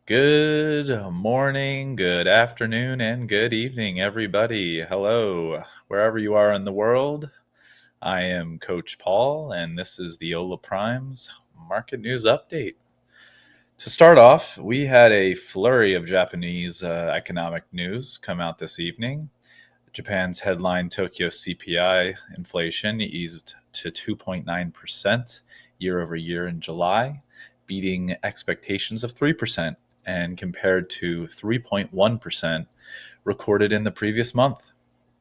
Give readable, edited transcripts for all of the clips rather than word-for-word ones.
Good morning, good afternoon, and good evening, everybody. Hello, wherever you are in the world. I am Coach Paul, and this is the Ola Primes Market News Update. To start off, we had a flurry of Japanese economic news come out this evening. Japan's headline Tokyo CPI inflation eased to 2.9% year over year in July, beating expectations of 3% and compared to 3.1% recorded in the previous month.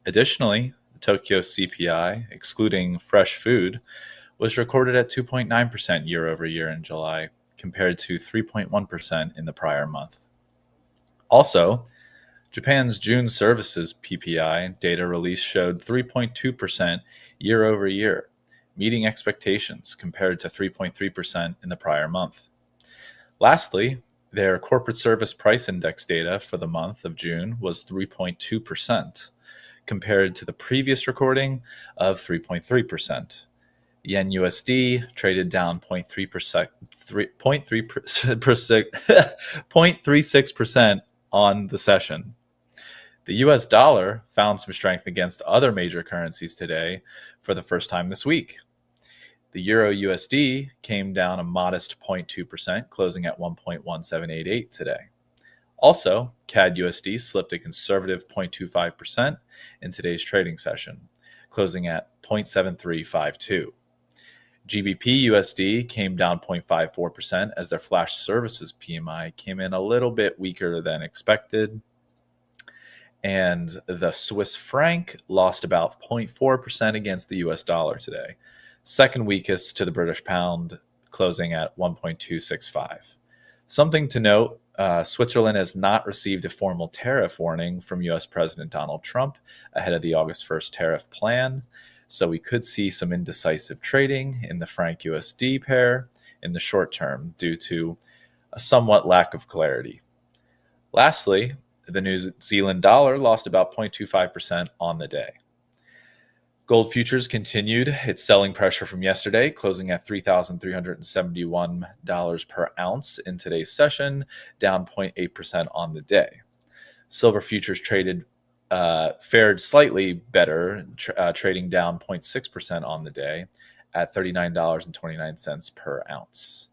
Additionally, the Tokyo CPI, excluding fresh food, was recorded at 2.9% year over year in July, compared to 3.1% in the prior month. Also, Japan's June services PPI data release showed 3.2% year over year, meeting expectations compared to 3.3% in the prior month. Lastly, their corporate service price index data for the month of June was 3.2%, compared to the previous recording of 3.3%. Yen USD traded down 0.36% on the session. The US dollar found some strength against other major currencies today for the first time this week. The Euro USD came down a modest 0.2%, closing at 1.1788 today. Also, CAD USD slipped a conservative 0.25% in today's trading session, closing at 0.7352. GBP USD came down 0.54% as their flash services PMI came in a little bit weaker than expected. And the Swiss franc lost about 0.4% against the US dollar today, second weakest to the British pound, closing at 1.265. Something to note, Switzerland has not received a formal tariff warning from US President Donald Trump ahead of the August 1st tariff plan, so we could see some indecisive trading in the franc USD pair in the short term due to a somewhat lack of clarity. Lastly, the New Zealand dollar lost about 0.25% on the day. Gold futures continued its selling pressure from yesterday, closing at $3,371 per ounce in today's session, down 0.8% on the day. Silver futures fared slightly better, trading down 0.6% on the day at $39.29 per ounce.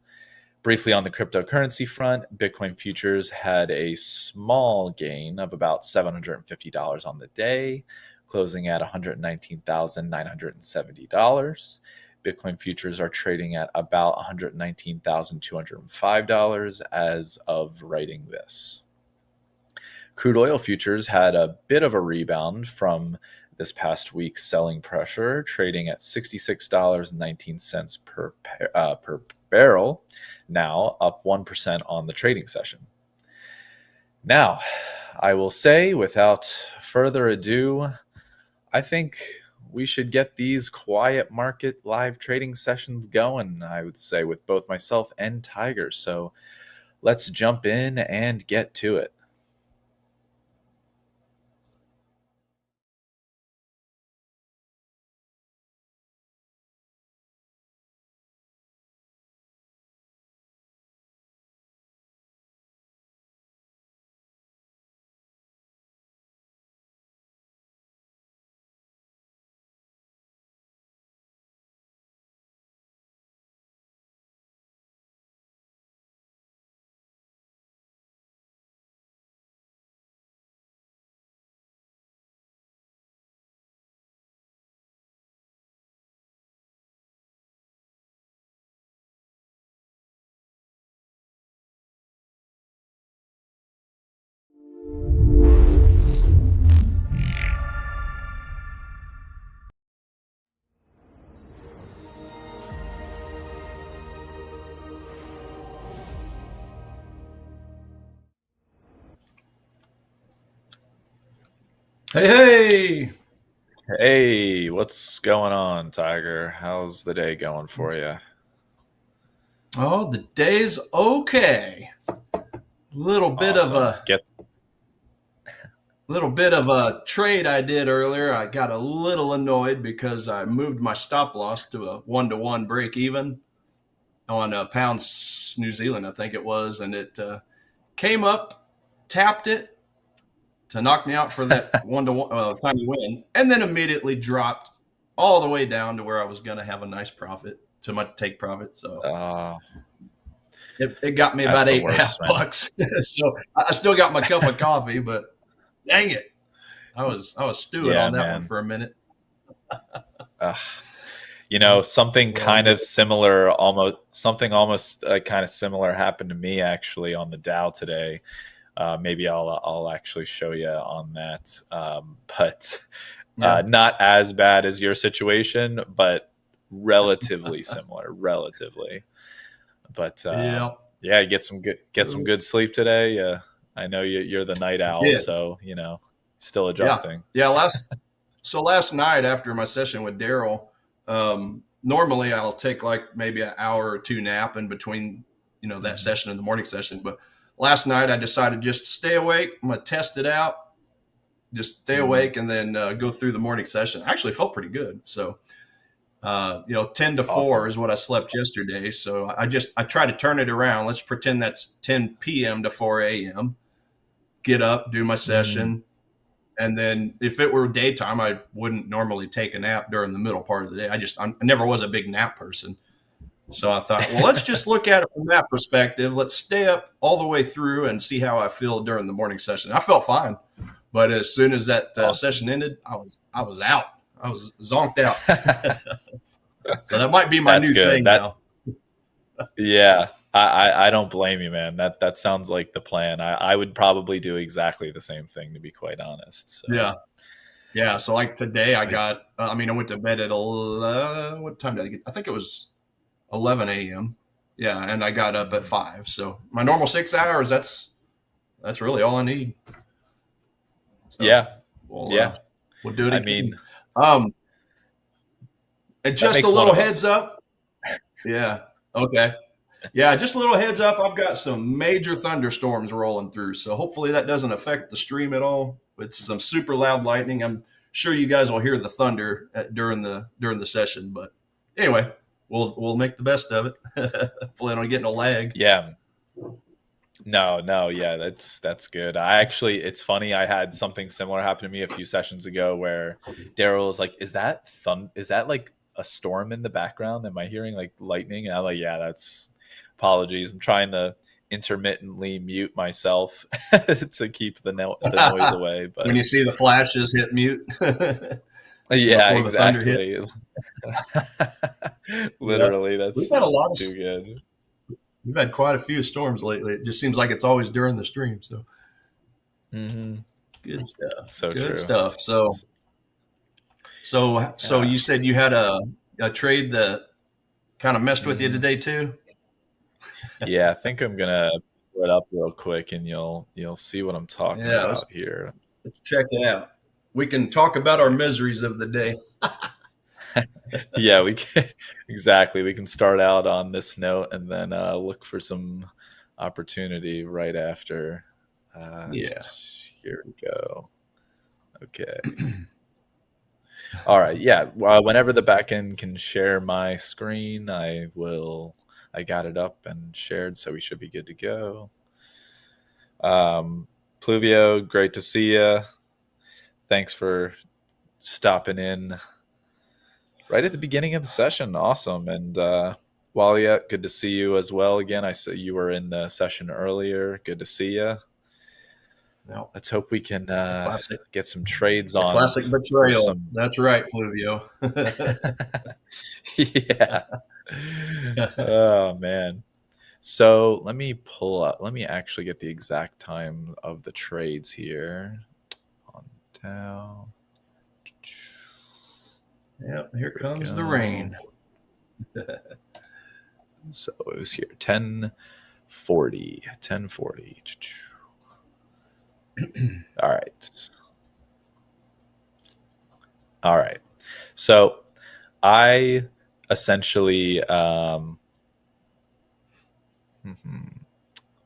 Briefly on the cryptocurrency front, Bitcoin futures had a small gain of about $750 on the day, closing at $119,970. Bitcoin futures are trading at about $119,205 as of writing this. Crude oil futures had a bit of a rebound from this past week's selling pressure, trading at $66.19 per barrel, now up 1% on the trading session. Now, I will say, without further ado, I think we should get these quiet market live trading sessions going, I would say, with both myself and Tiger. So let's jump in and get to it. Hey! Hey, what's going on, Tiger? How's the day going for you? Oh, the day's okay. Awesome. Little bit of a trade I did earlier. I got a little annoyed because I moved my stop loss to a 1-to-1 break even on pounds New Zealand, I think it was, and it came up, tapped it to knock me out for that 1-to-1 tiny win, and then immediately dropped all the way down to where I was going to have a nice profit to my take profit. So uh, it got me that's about the eight and a worst, half man. bucks. So I still got my cup of coffee, but dang it, I was stewing Yeah, on that one man. for a minute. Uh, something Well, kind good. of similar, almost kind of similar happened to me actually on the Dow today. Maybe I'll actually show you on that. But Yeah, not as bad as your situation, but relatively similar, relatively. But yeah, yeah, get some good sleep today. I know you're the night I owl, did. so still Yeah, adjusting. yeah. Last night after my session with Daryl, normally I'll take like maybe an hour or two nap in between, that Mhm. session and the morning session. But last night I decided just to stay awake. I'm gonna test it out, just stay Mhm. awake, and then go through the morning session. I actually felt pretty good. So 10 to 4 Awesome. is what I slept yesterday. So I try to turn it around. Let's pretend that's 10 p.m. to 4 a.m. Get up, do my Mm. session, and then if it were daytime, I wouldn't normally take a nap during the middle part of the day. I never was a big nap person. So I thought, well, let's just look at it from that perspective. Let's stay up all the way through and see how I feel during the morning session. I felt fine, but as soon as that Awesome. session ended, I was out. I was zonked out. So that might be my That's new good. thing That now. Yeah, I don't blame you, man. That sounds like the plan. I would probably do exactly the same thing, to be quite honest. So, Yeah, yeah. So like today, I but got. I went to bed at 11, what time did I get? I think it was 11 a.m. Yeah, and I got up at mhm. 5. So my normal 6 hours. That's really all I need. So Yeah, we'll uh, yeah. we'll do it I again. mean, Um, and that just a makes one little of heads us. up. Yeah. Okay. Yeah, just a little heads up. I've got some major thunderstorms rolling through, so hopefully that doesn't affect the stream at all. It's some super loud lightning. I'm sure you guys will hear the thunder during the session, but anyway, we'll make the best of it. Hopefully, I don't get no lag. Yeah. No, no, yeah, that's good. It's funny. I had something similar happen to me a few sessions ago where Daryl was like, Is that like a storm in the background? Am I hearing like lightning?" And I'm like, "Yeah, that's apologies. I'm trying to intermittently mute myself to keep the noise away." When But you see the flashes, hit mute yeah, before the thunder hit. exactly. Yeah, Literally, we've had a that's lot of too good. we've had quite a few storms lately. It just seems like it's always during the stream. So Hmm. good stuff. So Good true. stuff. So Yeah. you said you had a trade that kind of messed with you Hmm. today too. Yeah, I think I'm gonna pull it up real quick, and you'll see what I'm talking Yeah, about let's here. let's check it out. We can talk about our miseries of the day. Yeah, we can exactly. We can start out on this note, and then look for some opportunity right after. Uh, Yeah. Here we go. Okay. All right. Yeah. Whenever the backend can share my screen, I will. I got it up and shared, so we should be good to go. Um, Pluvio, great to see you. Thanks for stopping in right at the beginning of the session. Awesome. And Walia, good to see you as well. Again, I saw you were in the session earlier. Good to see you. No, Let's hope we can the classic, get some trades the on classic for betrayal. some. That's right, Pluvio. Yeah. Oh man. So let me actually get the exact time of the trades here on Dow. Yep, here Here we comes the go. rain. So it was here 10:40. 10:40. All right. All right. So I essentially mhm,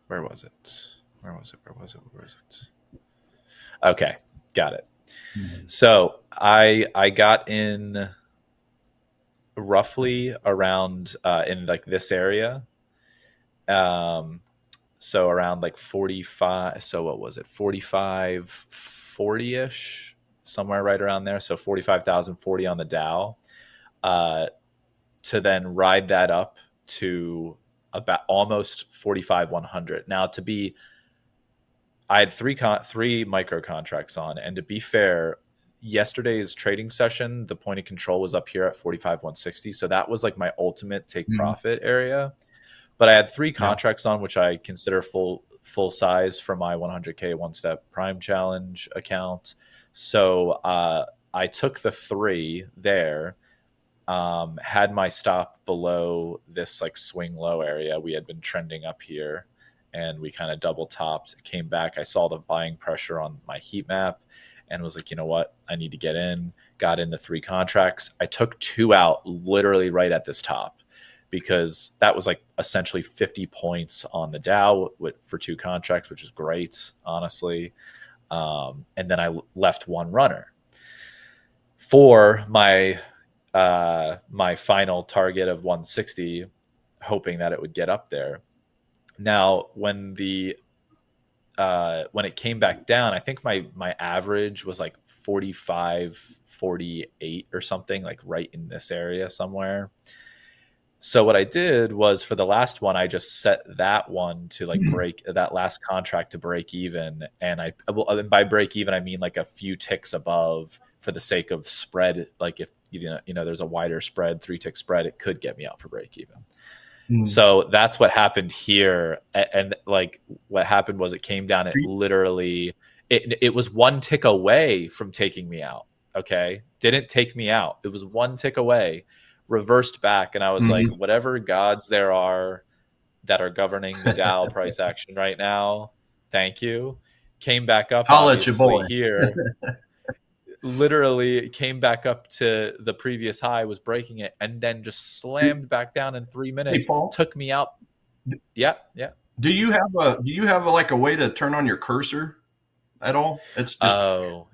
where was it? Where was it? Where was it? Where was it? Okay, got it. So I got in roughly around in like this area. Um So around like 45. So what was it? 45, 40 ish, somewhere right around there. So 45,040 on the Dow. Uh, to then ride that up to about almost 45,100. Now, I had three micro contracts on, and to be fair, yesterday's trading session, the point of control was up here at 45,160. So that was like my ultimate take Mm-hmm. profit area. But I had three Yeah. contracts on, which I consider full size for my 100K one step prime challenge account. So I took the three there, had my stop below this like swing low area. We had been trending up here, and we kind of double topped, came back. I saw the buying pressure on my heat map and was like, you know what? I need to get in. Got in the three contracts. I took two out literally right at this top because that was like essentially 50 points on the Dow for two contracts, which is great, honestly. And then I left one runner for my final target of 160, hoping that it would get up there. Now, when it came back down, I think my average was like 45, 48 or something, like right in this area somewhere. So what I did was for the last one, I just set that one to like break that last contract to break even, and and by break even I mean like a few ticks above for the sake of spread. Like if there's a wider spread, 3 tick spread, it could get me out for break even. Mm-hmm. So that's what happened here, and like what happened was it came down. It literally it was 1 tick away from taking me out. Okay, didn't take me out. It was 1 tick away, reversed back, and I was like, Mm-hmm. whatever gods there are that are governing the Dow price action right now, thank you. Came back up, Holla at your obviously boy. here. Literally came back up to the previous high, was breaking it, and then just slammed back down in three Hey, minutes. Paul, Took me out. Yeah, yeah. do you have like a way to turn on your cursor at all? Oh,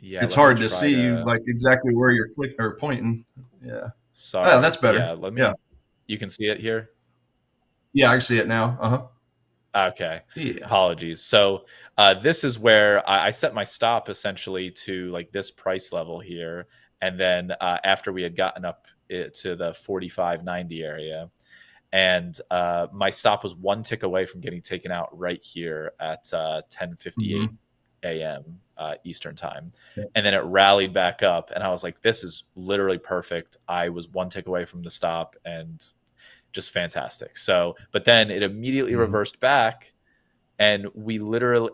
yeah. It's Let me hard to try see to. like exactly where you're click or pointing. Yeah. Oh, Sorry. that's Yeah, better. let Yeah. me. You can see it here. Yeah, I can see it now. Uh-huh. Okay. Yeah. Apologies. So this is where I set my stop essentially to like this price level here, and then after we had gotten up to the 45.90 area, and my stop was 1 tick away from getting taken out right here at 10:58 Mm-hmm. a.m. Eastern time, Yeah. and then it rallied back up, and I was like, "This is literally perfect." I was 1 tick away from the stop, and just fantastic. So, but then it immediately Mm-hmm. reversed back, and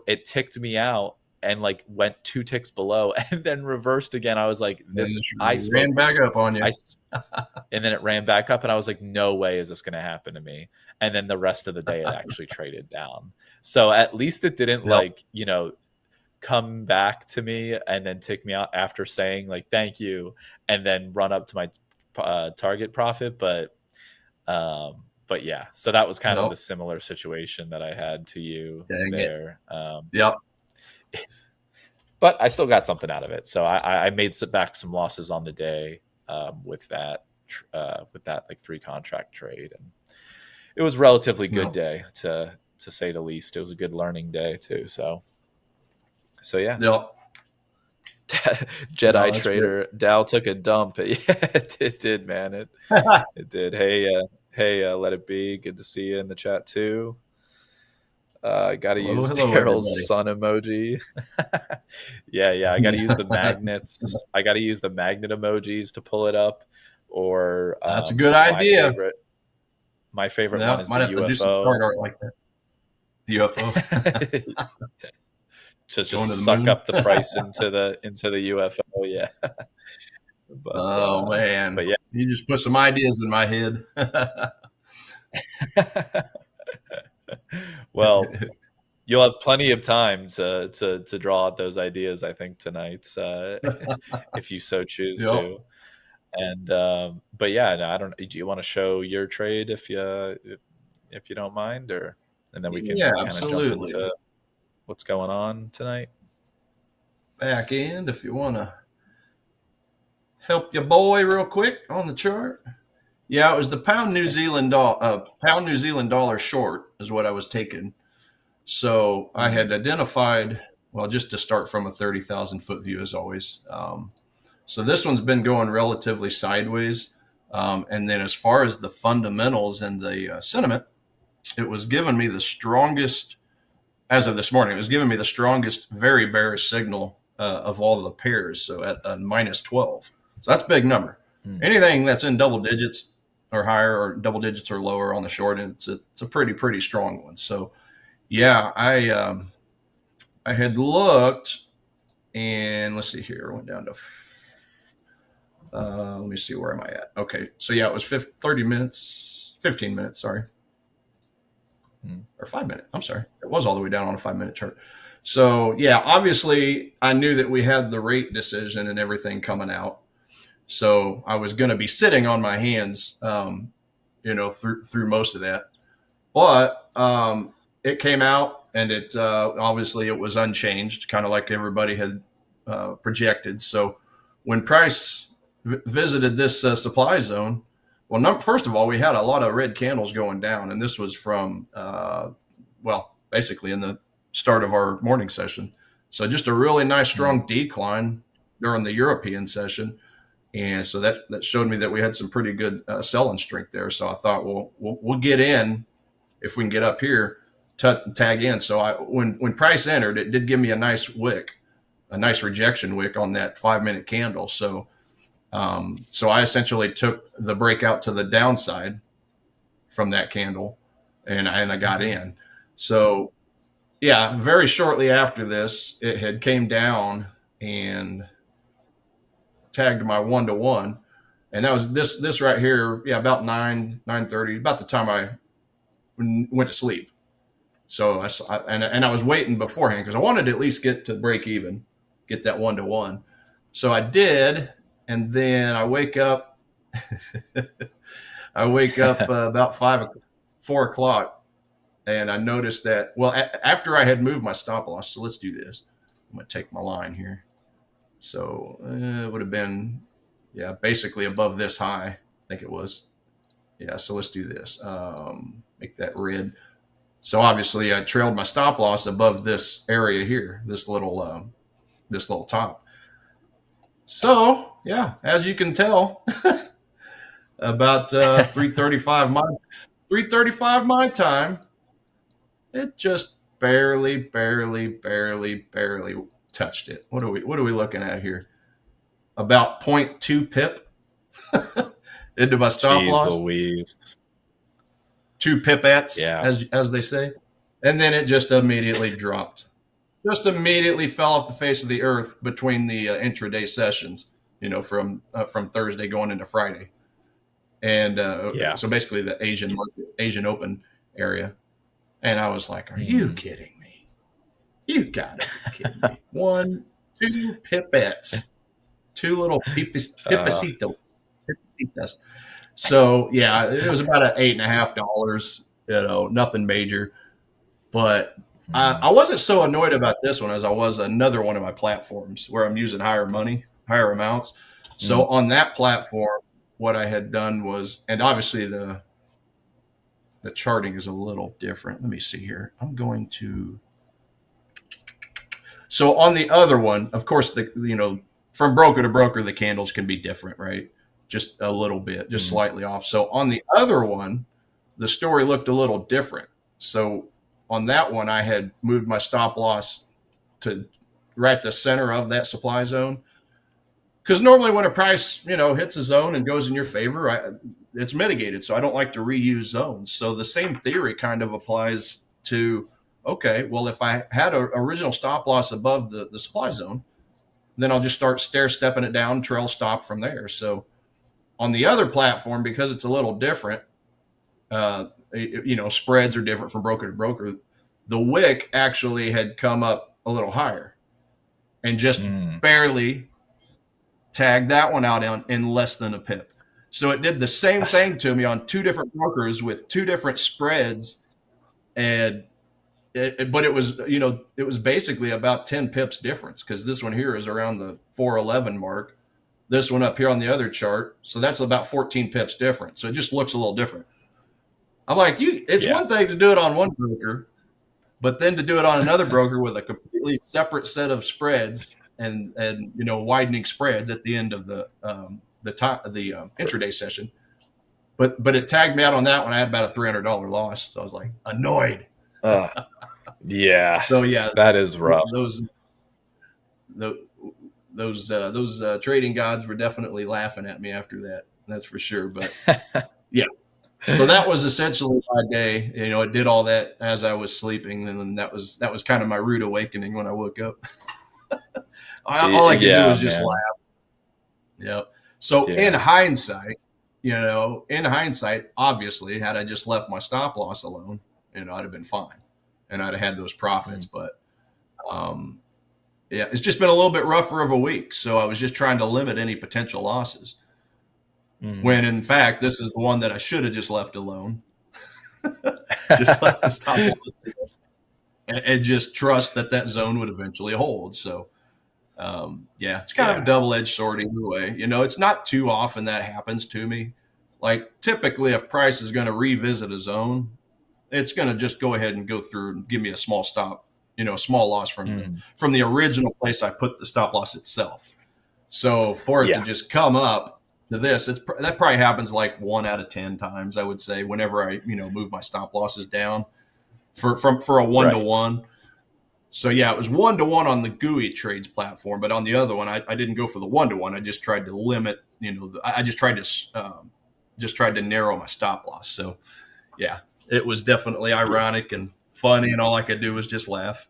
it ticked me out and like went 2 ticks below, and then reversed again. I was like, And "This." I it ran spoke. back up on you. I and then it ran back up, and I was like, no way is this going to happen to me. And then the rest of the day it actually traded down. So at least it didn't Yep. like come back to me and then take me out after saying like thank you, and then run up to my target profit. But yeah, so that was kind of Yep. the similar situation that I had to you Dang it. there. Yep. But I still got something out of it. So I made back some losses on the day with that like three contract trade, and it was a relatively good Yep. day to say the least. It was a good learning day too. So yeah. Yep. No, Jedi that's great. trader Dow took a dump. Yeah, it did, man. It did. Hey, let it be. Good to see you in the chat too. I got to Hello, use hello, Daryl's everybody. sun emoji. Yeah. I got to use the magnets. I got to use the magnet emojis to pull it up. Or That's a good my idea. favorite. My favorite one Yeah, is might the have to do some chart UFO. art like that. UFO. To Going just to the suck moon. up the price into the UFO. Yeah, Oh but man, yeah. you just put some ideas in my head. Well, you'll have plenty of time to draw out those ideas. I think tonight, if you so choose Yep. to. And but yeah, no, I don't. Do you want to show your trade if you don't mind, or and then we can Yeah, kind of jump absolutely. into what's going on tonight? Back end, if you want to help your boy real quick on the chart. Yeah, it was the pound New Zealand dollar short is what I was taking. So I Mm, had identified, well, just to start from a 30,000 foot view as always. So this one's been going relatively sideways. And then as far as the fundamentals and the sentiment, it was giving me the strongest, as of this morning, it was giving me the strongest, very bearish signal of all of the pairs. So at minus 12. So that's a big number. mm, Anything that's in double digits or higher or double digits or lower on the short end, it's a pretty strong one. So yeah, I had looked and let's see here, I went down to let me see, where am I at? Okay, so yeah, it was 30 minutes, 15 minutes, sorry, mm, or 5 minutes. I'm sorry, it was all the way down on a 5 minute chart. So yeah, obviously I knew that we had the rate decision and everything coming out, so I was going to be sitting on my hands, through most of that. But it came out, and it obviously it was unchanged, kind of like everybody had projected. So when price visited this supply zone, well, first of all, we had a lot of red candles going down, and this was from basically in the start of our morning session. So just a really nice mm, strong decline during the European session. And so that showed me that we had some pretty good selling strength there. So I thought, well, we'll get in if we can get up here, tag in. So when price entered, it did give me a nice wick, a nice rejection wick on that 5 minute candle. So I essentially took the breakout to the downside from that candle, and I got mhm, in. So yeah, very shortly after this, it had came down and tagged my 1-to-1, and that was this right here. Yeah, about 9:30, about the time I went to sleep. So I was waiting beforehand because I wanted to at least get to break even, get that 1-to-1. So I did, and then I wake up. I wake up about 4 o'clock, and I noticed that. Well, after I had moved my stop loss, so let's do this. I'm gonna take my line here. So it would have been, yeah, basically above this high. I think it was. Yeah. So let's do this. Make that red. So obviously, I trailed my stop loss above this area here, this little top. So yeah, as you can tell, about 3:35 my time, it just barely touched it. What are we looking at here? About point 0.2 pip into my stop Jeez loss, Louise. 2 pipettes, Yeah. as they say, and then it just immediately dropped. Just immediately fell off the face of the earth between the intraday sessions, from Thursday going into Friday. And Yeah. so basically the Asian market, Asian Open area. And I was like, are you Mm, kidding me? You gotta be kidding me. 2 pipettes, two little uh, pipitas. So yeah, it was about $8.50, nothing major. But mm, I wasn't so annoyed about this one as I was another one of my platforms where I'm using higher money, higher amounts. So mm, on that platform, what I had done was, and obviously the charting is a little different. Let me see here. I'm going to. So on the other one, of course, from broker to broker, the candles can be different, right? Just a little bit, just mm, slightly off. So on the other one, the story looked a little different. So on that one, I had moved my stop loss to right at the center of that supply zone. Because normally when a price, hits a zone and goes in your favor, it's mitigated. So I don't like to reuse zones. So the same theory kind of applies to, okay, well, if I had an original stop loss above the supply zone, then I'll just start stair stepping it down, trail stop from there. So on the other platform, because it's a little different, spreads are different from broker to broker. The wick actually had come up a little higher and just mm, barely tagged that one out in less than a pip. So it did the same thing to me on two different brokers with two different spreads, and but it was basically about 10 pips difference because this one here is around the 411 mark, this one up here on the other chart. So that's about 14 pips different. So it just looks a little different. I'm like, it's Yeah. one thing to do it on one broker, but then to do it on another broker with a completely separate set of spreads and widening spreads at the end of the intraday session. But it tagged me out on that one. I had about a $300 loss. So I was like annoyed. Yeah. So yeah, that is rough. Those trading gods were definitely laughing at me after that. That's for sure. But yeah. So that was essentially my day. It did all that as I was sleeping, and then that was kind of my rude awakening when I woke up. All I could do was just laugh. Yeah. So in hindsight, obviously, had I just left my stop loss alone, I'd have been fine, and I'd have had those profits. But yeah, it's just been a little bit rougher of a week. So I was just trying to limit any potential losses. When in fact, this is the one that I should have just left alone. Just left the stop loss and just trust that zone would eventually hold. So yeah, it's kind of a double-edged sword either way. It's not too often that happens to me. Like typically if price is going to revisit a zone, it's going to just go ahead and go through and give me a small stop, a small loss from the original place I put the stop loss itself. So for it to just come up to this, that probably happens like 1 out of 10 times, I would say, whenever I, move my stop losses down for a 1-to-1. So yeah, it was 1-to-1 on the GUI trades platform, but on the other one, I didn't go for the 1-to-1. I just tried to limit, I just tried to narrow my stop loss. So yeah, it was definitely ironic and funny, and all I could do was just laugh.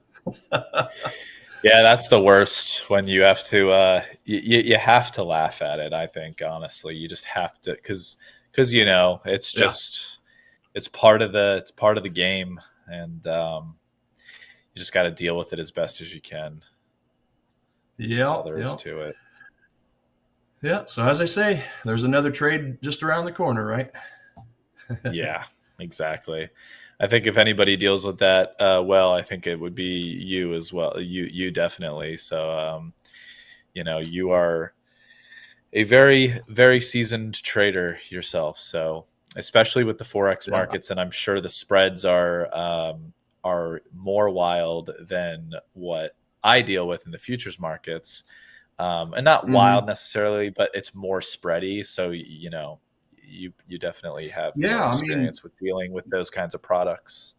Yeah, that's the worst when you have to you have to laugh at it. I think honestly, you just have to because it's just it's part of the game, and you just got to deal with it as best as you can. That's all there is to it. Yeah. So as I say, there's another trade just around the corner, right? Yeah, exactly. I think if anybody deals with that well, I think it would be you as well. You definitely. So, you are a very, very seasoned trader yourself. So, especially with the Forex markets, and I'm sure the spreads are more wild than what I deal with in the futures markets, and not wild necessarily, but it's more spready. So, you definitely have more experience with dealing with those kinds of products.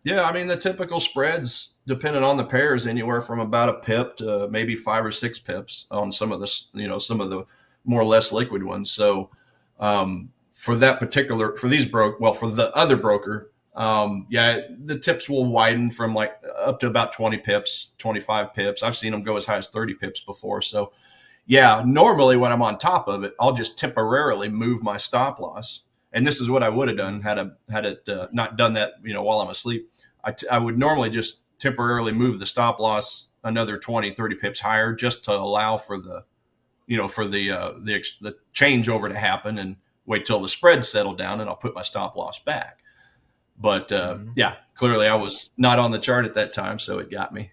Yeah, I mean the typical spreads, depending on the pairs, anywhere from about a pip to maybe 5 or 6 pips on some of the some of the more or less liquid ones. So for that particular for the other broker, the tips will widen from like up to about 20 pips, 25 pips. I've seen them go as high as 30 pips before. So yeah, normally when I'm on top of it, I'll just temporarily move my stop loss. And this is what I would have done had it not done that, while I'm asleep. I would normally just temporarily move the stop loss another 20, 30 pips higher just to allow for the changeover to happen and wait till the spreads settle down, and I'll put my stop loss back. But yeah, clearly I was not on the chart at that time, so it got me.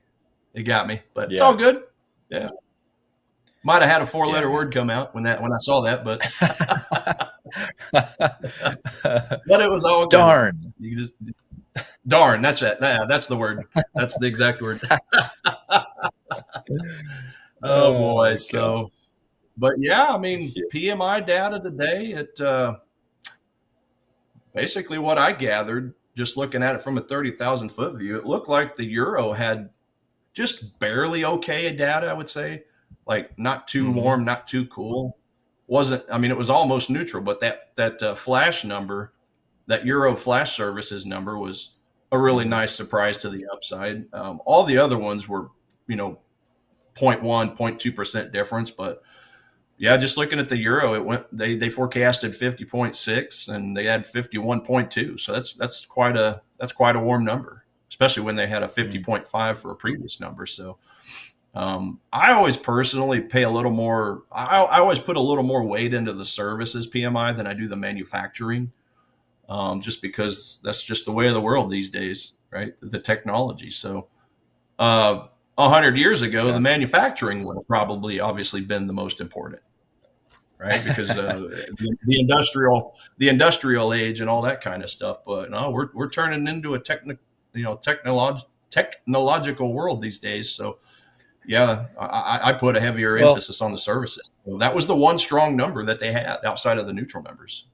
But it's all good. Yeah. Might have had a 4-letter word come out when I saw that, but but it was all good. Darn. Darn, that's it. That's the word. That's the exact word. Oh boy. So, but yeah, I mean, PMI data today, it basically what I gathered, just looking at it from a 30,000 foot view, it looked like the euro had just barely okay data, I would say. Like not too warm, not too cool. It was almost neutral, but that flash number, that Euro flash services number was a really nice surprise to the upside. All the other ones were, 0.1, 0.2% difference. But yeah, just looking at the Euro, they forecasted 50.6 and they had 51.2. So that's quite a warm number, especially when they had a 50.5 for a previous number. So I always personally pay a little more. I always put a little more weight into the services PMI than I do the manufacturing, just because that's just the way of the world these days, right? The technology. So 100 years ago, Yeah. the manufacturing would have probably obviously been the most important, right? Because the industrial age and all that kind of stuff. But no, we're turning into a technological world these days. So yeah, I put a heavier Well, emphasis on the services. So that was the one strong number that they had outside of the neutral numbers.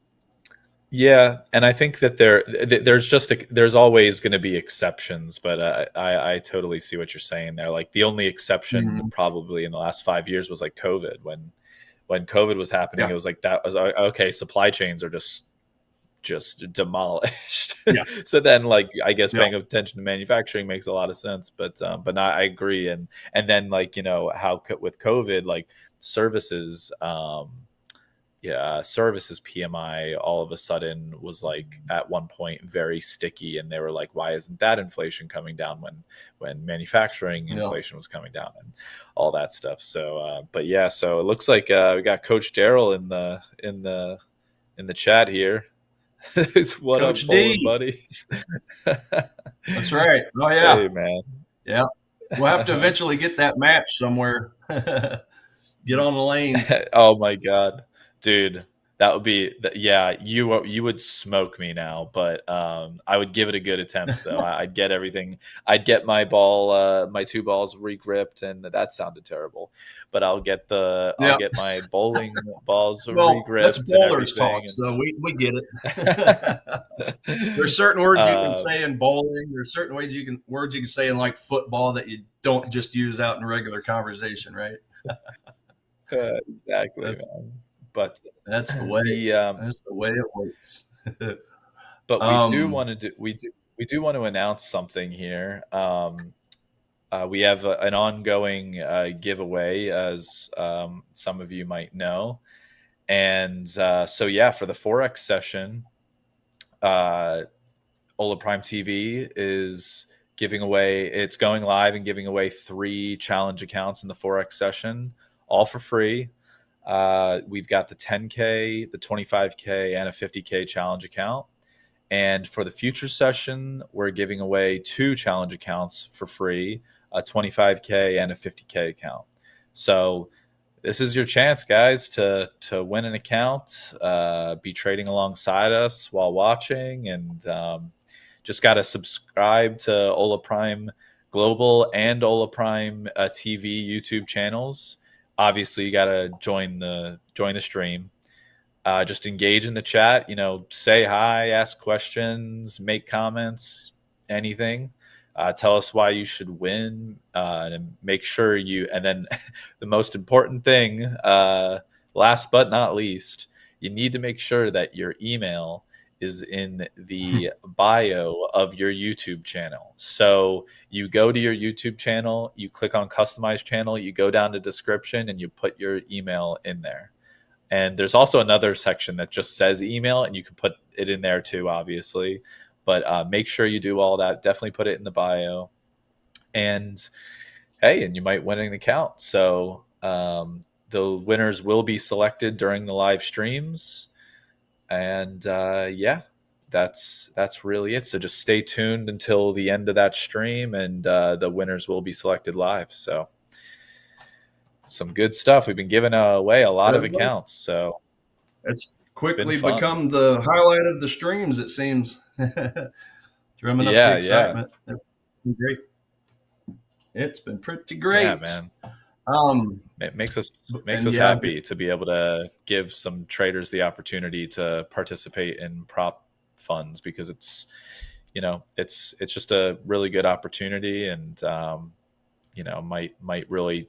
yeah, and I think that there's always going to be exceptions, but I totally see what you're saying there. Like the only exception Mm-hmm. probably in the last 5 years was like COVID. When COVID was happening, it Yeah, was like that was okay. Supply chains are just demolished. yeah, So then, like, I guess yeah. paying attention to manufacturing makes a lot of sense. But I agree. And then, like, how with COVID, like services, yeah, services PMI all of a sudden was like at one point very sticky, and they were like, why isn't that inflation coming down when manufacturing Yeah. inflation was coming down and all that stuff. So but yeah, so it looks like we got Coach Daryl in the chat here. What up, Coach bowling D. buddies? That's right. Oh yeah, Hey man. yeah. We'll have to eventually get that match somewhere. Get on the lanes. Oh my god, dude, that would be yeah. You would smoke me now, but I would give it a good attempt though. I'd get everything. I'd get my two balls regripped, and that sounded terrible. But I'll Yeah. get my bowling balls Well, that's regripped and bowlers talk, everything. so we get it. There's certain words you can uh, say in bowling. There's certain words you can say in like football that you don't just use out in regular conversation, right? exactly, That's man. But that's the way. the That's the way it works. but um, we do want to announce something here. We have an ongoing giveaway, as some of you might know, and so yeah, for the Forex session, uh, Ola Prime TV is giving away. It's going live and giving away 3 challenge accounts in the Forex session, all for free. We've got the 10K, the 25K, and a 50K challenge account. And for the future session, we're giving away 2 challenge accounts for free, a 25K and a 50K account. So this is your chance, guys, to win an account, be trading alongside us while watching, and just got to subscribe to Ola Prime Global and Ola Prime TV YouTube channels. Obviously, you got to join the stream. Just engage in the chat. Say hi, ask questions, make comments, anything. Tell us why you should win, and make sure you. And then the most important thing, last but not least, you need to make sure that your email is in the bio of your YouTube channel. So you go to your YouTube channel, you click on customize channel, you go down to description, and you put your email in there. And there's also another section that just says email, and you can put it in there too, obviously. But make sure you do all that. Definitely put it in the bio. And hey, and you might win an account. So the winners will be selected during the live streams. And yeah, that's really it. So just stay tuned until the end of that stream, and the winners will be selected live. So some good stuff. We've been giving away a lot yeah, of accounts, so it's it's been quickly fun. become the highlight of the streams. It seems, drumming up the Yeah, yeah, excitement. It's been great. It's been pretty yeah, great. man. Um, It makes and us yeah, happy to be able to give some traders the opportunity to participate in prop funds, because it's just a really good opportunity, and might really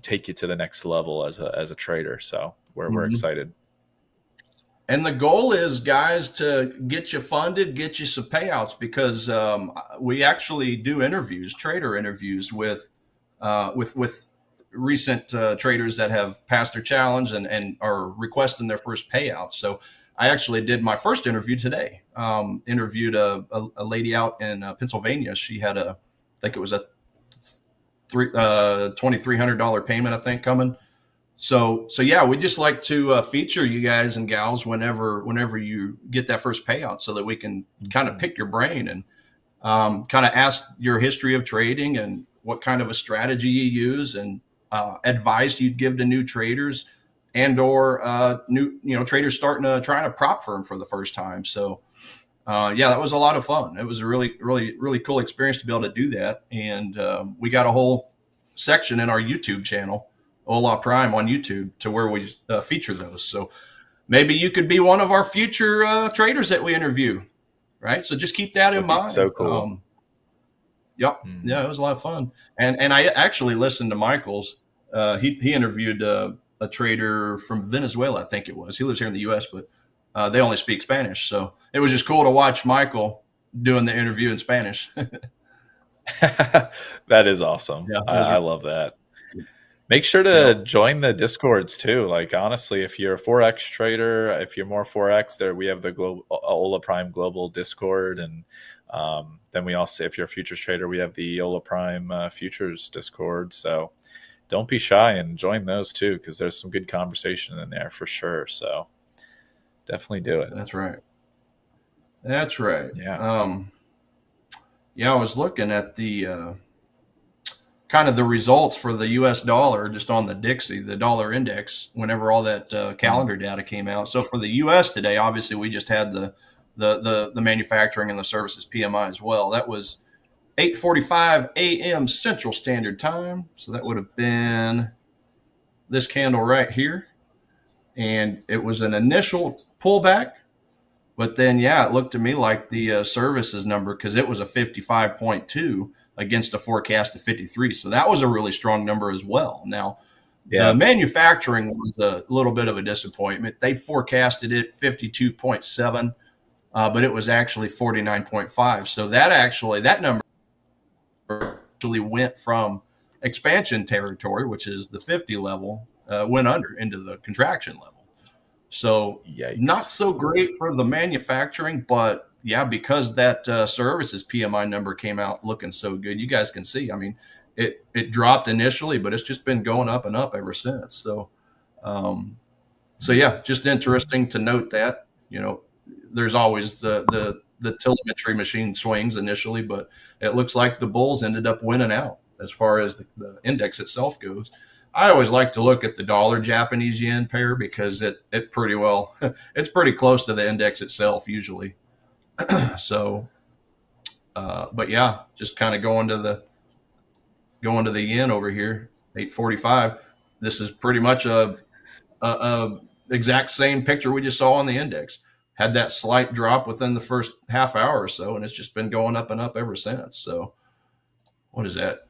take you to the next level as a trader. So we're mhm. excited. And the goal is, guys, to get you funded, get you some payouts, because we actually do interviews, trader interviews with recent traders that have passed their challenge and are requesting their first payouts. So I actually did my first interview today. Interviewed a lady out in Pennsylvania. She had I think it was a $2,300 payment, I think, coming. So yeah, we just like to feature you guys and gals whenever you get that first payout, so that we can kind of pick your brain and kind of ask your history of trading and what kind of a strategy you use, and advice you'd give to new traders, and or new traders starting to try a prop firm for the first time. So yeah, that was a lot of fun. It was a really cool experience to be able to do that. And we got a whole section in our YouTube channel, Hola Prime on YouTube, to where we feature those. So maybe you could be one of our future traders that we interview, right? So just keep that in Would be so mind. cool. Yep. Yeah, it was a lot of fun. And I actually listened to Michael's. He interviewed a trader from Venezuela, I think it was. He lives here in the U.S., but they only speak Spanish. So it was just cool to watch Michael doing the interview in Spanish. That is awesome. Yeah, I love that. Make sure to join the Discords too. Like, honestly, if you're a Forex trader, if you're more Forex, there we have the Ola Prime Global Discord, and then we also, if you're a futures trader, we have the Ola Prime Futures Discord. So don't be shy and join those too, because there's some good conversation in there for sure. So definitely do it. That's right. That's right. Yeah. Yeah, I was looking at the kind of the results for the U.S. dollar just on the Dixie, the dollar index, whenever all that calendar data came out. So for the U.S. today, obviously we just had the manufacturing and the services PMI as well. That was 8:45 a.m. Central Standard Time. So that would have been this candle right here. And it was an initial pullback. But then, yeah, it looked to me like the services number, because it was a 55.2 against a forecast of 53. So that was a really strong number as well. Now, the manufacturing was a little bit of a disappointment. They forecasted it 52.7, but it was actually 49.5. So that number actually went from expansion territory, which is the 50 level, went under into the contraction level. So not so great for the manufacturing, but yeah, because that services PMI number came out looking so good, you guys can see. I mean, it dropped initially, but it's just been going up and up ever since. So, so yeah, just interesting to note that. There's always the telemetry machine swings initially, but it looks like the bulls ended up winning out as far as the index itself goes. I always like to look at the dollar Japanese yen pair, because it pretty well, it's pretty close to the index itself usually. So, but yeah, just kind of going to the yen over here, 845. This is pretty much a exact same picture we just saw on the index. Had that slight drop within the first half hour or so, and it's just been going up and up ever since. So what is that?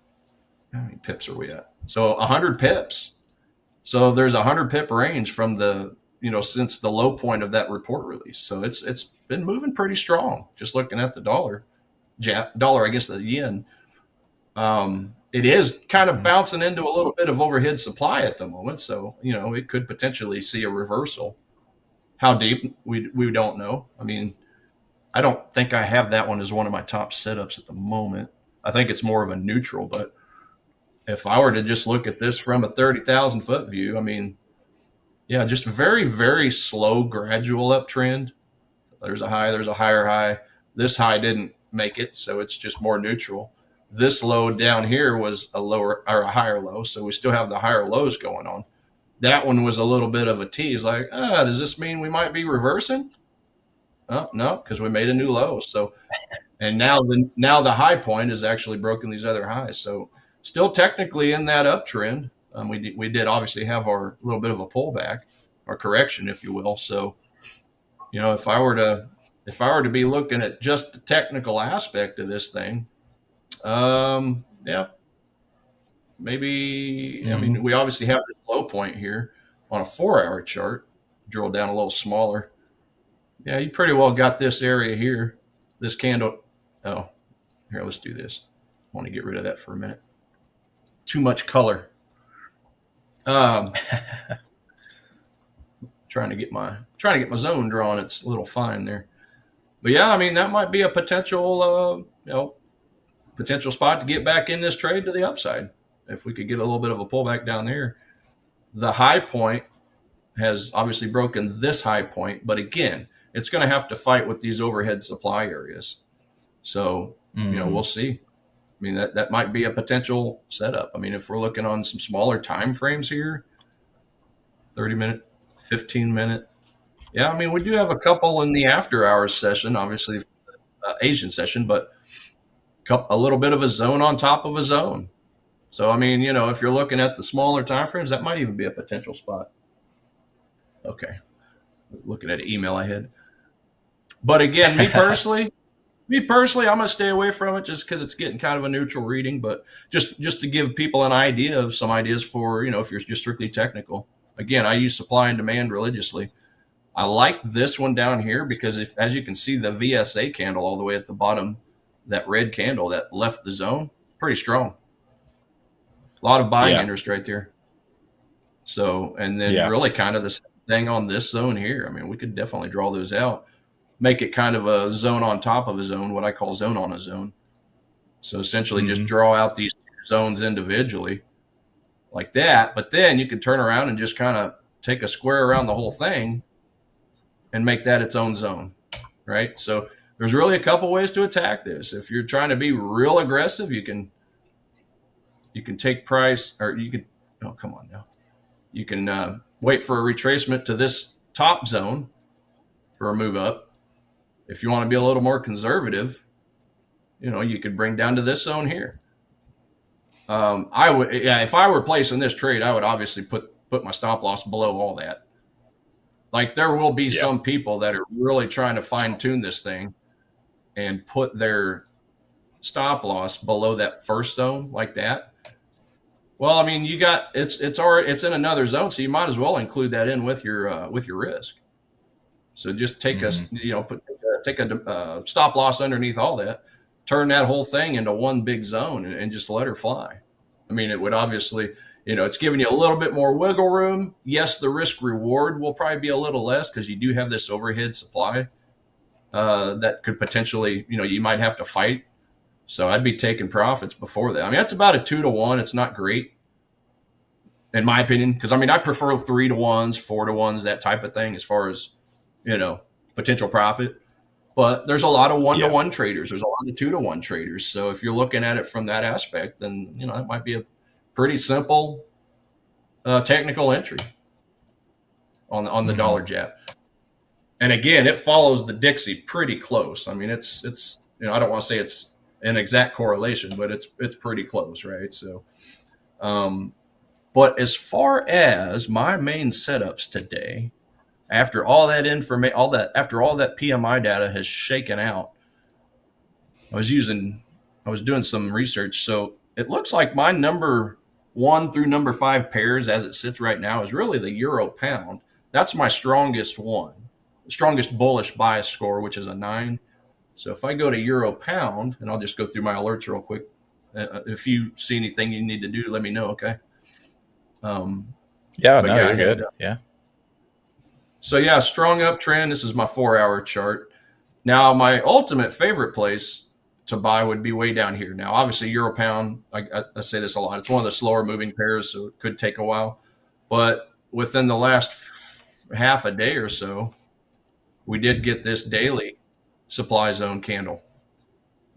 How many pips are we at? So 100 pips. So there's a 100 pip range from the, since the low point of that report release. So it's been moving pretty strong. Just looking at the dollar, I guess the yen. It is kind of bouncing into a little bit of overhead supply at the moment. So, it could potentially see a reversal. How deep, we don't know. I mean, I don't think I have that one as one of my top setups at the moment. I think it's more of a neutral, but if I were to just look at this from a 30,000 foot view, I mean, yeah, just very, very slow, gradual uptrend. There's a high, there's a higher high. This high didn't make it, so it's just more neutral. This low down here was a lower or a higher low, so we still have the higher lows going on. That one was a little bit of a tease, like, does this mean we might be reversing? Oh, no, because we made a new low. So, and now the high point has actually broken these other highs. So, still technically in that uptrend. We did obviously have our little bit of a pullback or correction, if you will. So, if I were to be looking at just the technical aspect of this thing, yeah, maybe. I mean, we obviously have this low point here on a 4-hour chart. Drill down a little smaller. Yeah, you pretty well got this area here. This candle. Oh, here, let's do this. I want to get rid of that for a minute. Too much color. Trying to get my zone drawn. It's a little fine there, but yeah, I mean, that might be a potential potential spot to get back in this trade to the upside if we could get a little bit of a pullback down there. The high point has obviously broken this high point, but again, it's going to have to fight with these overhead supply areas. So we'll see. I mean, that might be a potential setup. I mean, if we're looking on some smaller time frames here, 30-minute, 15-minute. Yeah, I mean, we do have a couple in the after hours session, obviously, Asian session, but a little bit of a zone on top of a zone. So, I mean, if you're looking at the smaller time frames, that might even be a potential spot. Okay. Looking at an email I had. But again, me personally, I'm going to stay away from it just because it's getting kind of a neutral reading. But just to give people an idea of some ideas for, if you're just strictly technical. Again, I use supply and demand religiously. I like this one down here because as you can see, the VSA candle all the way at the bottom, that red candle that left the zone, pretty strong. A lot of buying interest right there. So, and then really kind of the same thing on this zone here. I mean, we could definitely draw those out, make it kind of a zone on top of a zone, what I call zone on a zone. So essentially just draw out these zones individually like that. But then you can turn around and just kind of take a square around the whole thing and make that its own zone, right? So there's really a couple ways to attack this. If you're trying to be real aggressive, you can take price, or you can, oh, come on now. You can wait for a retracement to this top zone for a move up. If you want to be a little more conservative, you could bring down to this zone here. If I were placing this trade, I would obviously put my stop loss below all that. Like there will be some people that are really trying to fine tune this thing and put their stop loss below that first zone like that. Well, I mean, it's in another zone, so you might as well include that in with your risk. So just take take a stop loss underneath all that, turn that whole thing into one big zone, and just let her fly. I mean, it would obviously, it's giving you a little bit more wiggle room. Yes, the risk reward will probably be a little less because you do have this overhead supply that could potentially, you might have to fight. So I'd be taking profits before that. I mean, that's about a 2-to-1. It's not great, in my opinion, because I mean, I prefer 3-to-1s, 4-to-1s, that type of thing as far as, potential profit. But there's a lot of 1-to-1 traders. There's a lot of 2-to-1 traders. So if you're looking at it from that aspect, then, it might be a pretty simple technical entry on the dollar jab. And again, it follows the Dixie pretty close. I mean, it's I don't want to say it's an exact correlation, but it's pretty close, right? So, but as far as my main setups today, after all that information, after all that PMI data has shaken out, I was doing some research. So it looks like my number 1 through number 5 pairs as it sits right now is really the euro pound. That's my strongest one, strongest bullish bias score, which is a 9. So if I go to euro pound, and I'll just go through my alerts real quick. If you see anything you need to do, let me know. Okay. You're good. So yeah, strong uptrend. This is my 4-hour chart. Now my ultimate favorite place to buy would be way down here. Now, obviously euro pound, I say this a lot. It's one of the slower moving pairs, so it could take a while. But within the last half a day or so, we did get this daily supply zone candle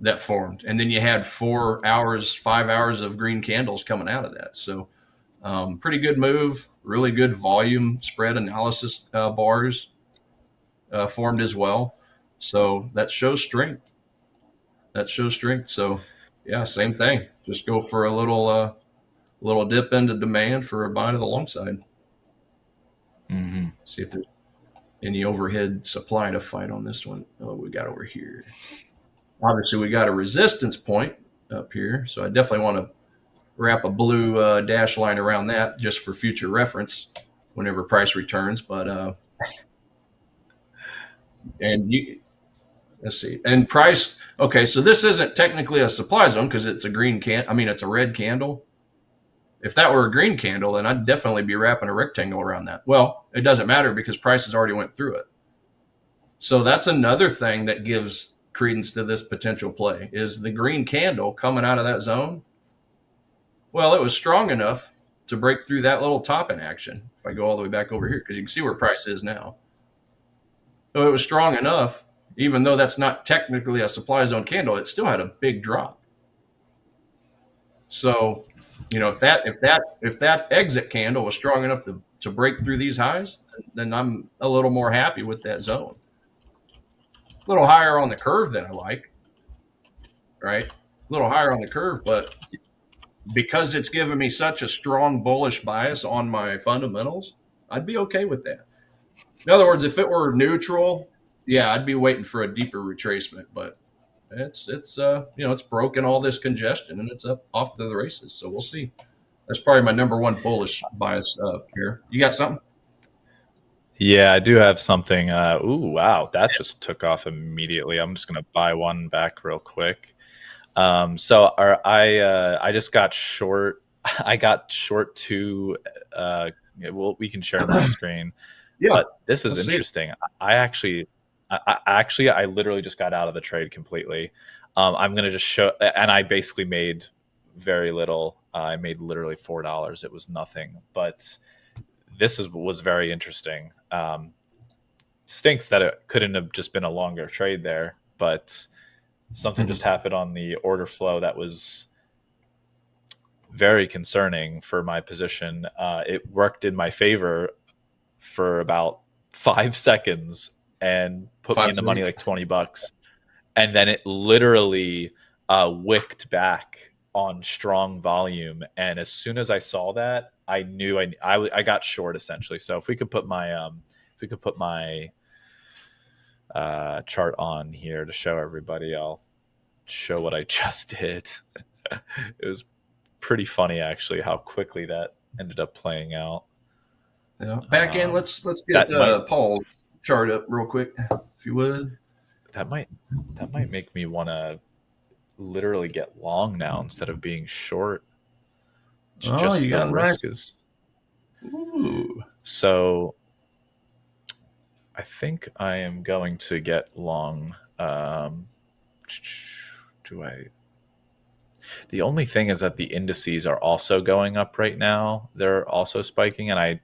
that formed. And then you had 5 hours of green candles coming out of that. So pretty good move, really good volume spread analysis bars formed as well. So that shows strength. So yeah, same thing. Just go for a little dip into demand for a buy to the long side. See if there's any overhead supply to fight on this one. Oh, we got over here. Obviously, we got a resistance point up here. So I definitely want to wrap a blue dash line around that just for future reference whenever price returns. But let's see. And price, okay, so this isn't technically a supply zone because it's it's a red candle. If that were a green candle, then I'd definitely be wrapping a rectangle around that. Well, it doesn't matter because prices already went through it. So that's another thing that gives credence to this potential play is the green candle coming out of that zone. Well, it was strong enough to break through that little top in action. If I go all the way back over here, because you can see where price is now. So it was strong enough, even though that's not technically a supply zone candle, it still had a big drop. So, if that exit candle was strong enough to break through these highs, then I'm a little more happy with that zone. A little higher on the curve than I like, right? A little higher on the curve, but because it's given me such a strong bullish bias on my fundamentals, I'd be okay with that. In other words, if it were neutral, yeah, I'd be waiting for a deeper retracement, but it's broken all this congestion and it's up off to the races. So we'll see. That's probably my number one bullish bias here. You got something? Yeah, I do have something. Ooh, wow, that just took off immediately. I'm just gonna buy one back real quick. I just got short. I got short two. Well, we can share my screen, Yeah, but this is let's see it. interesting. I literally just got out of the trade completely. I'm gonna just show, and I basically made very little. I made literally $4. It was nothing, but was very interesting. Stinks that it couldn't have just been a longer trade there, but something just happened on the order flow that was very concerning for my position. It worked in my favor for about 5 seconds and put me Five in the money seconds. like $20, and then it literally wicked back on strong volume. And as soon as I saw that, I knew I got short essentially. So if we could put my chart on here to show everybody, I'll show what I just did. It was pretty funny actually how quickly that ended up playing out. Yeah. Back in. Let's get That might Paul's chart up real quick, if you would. that might that might make me want to literally get long now instead of being short. It's Oh, just you the got a nice. risk is Ooh. so. I think I am going to get long. Do I? The only thing is that the indices are also going up right now. They're also spiking, and I'm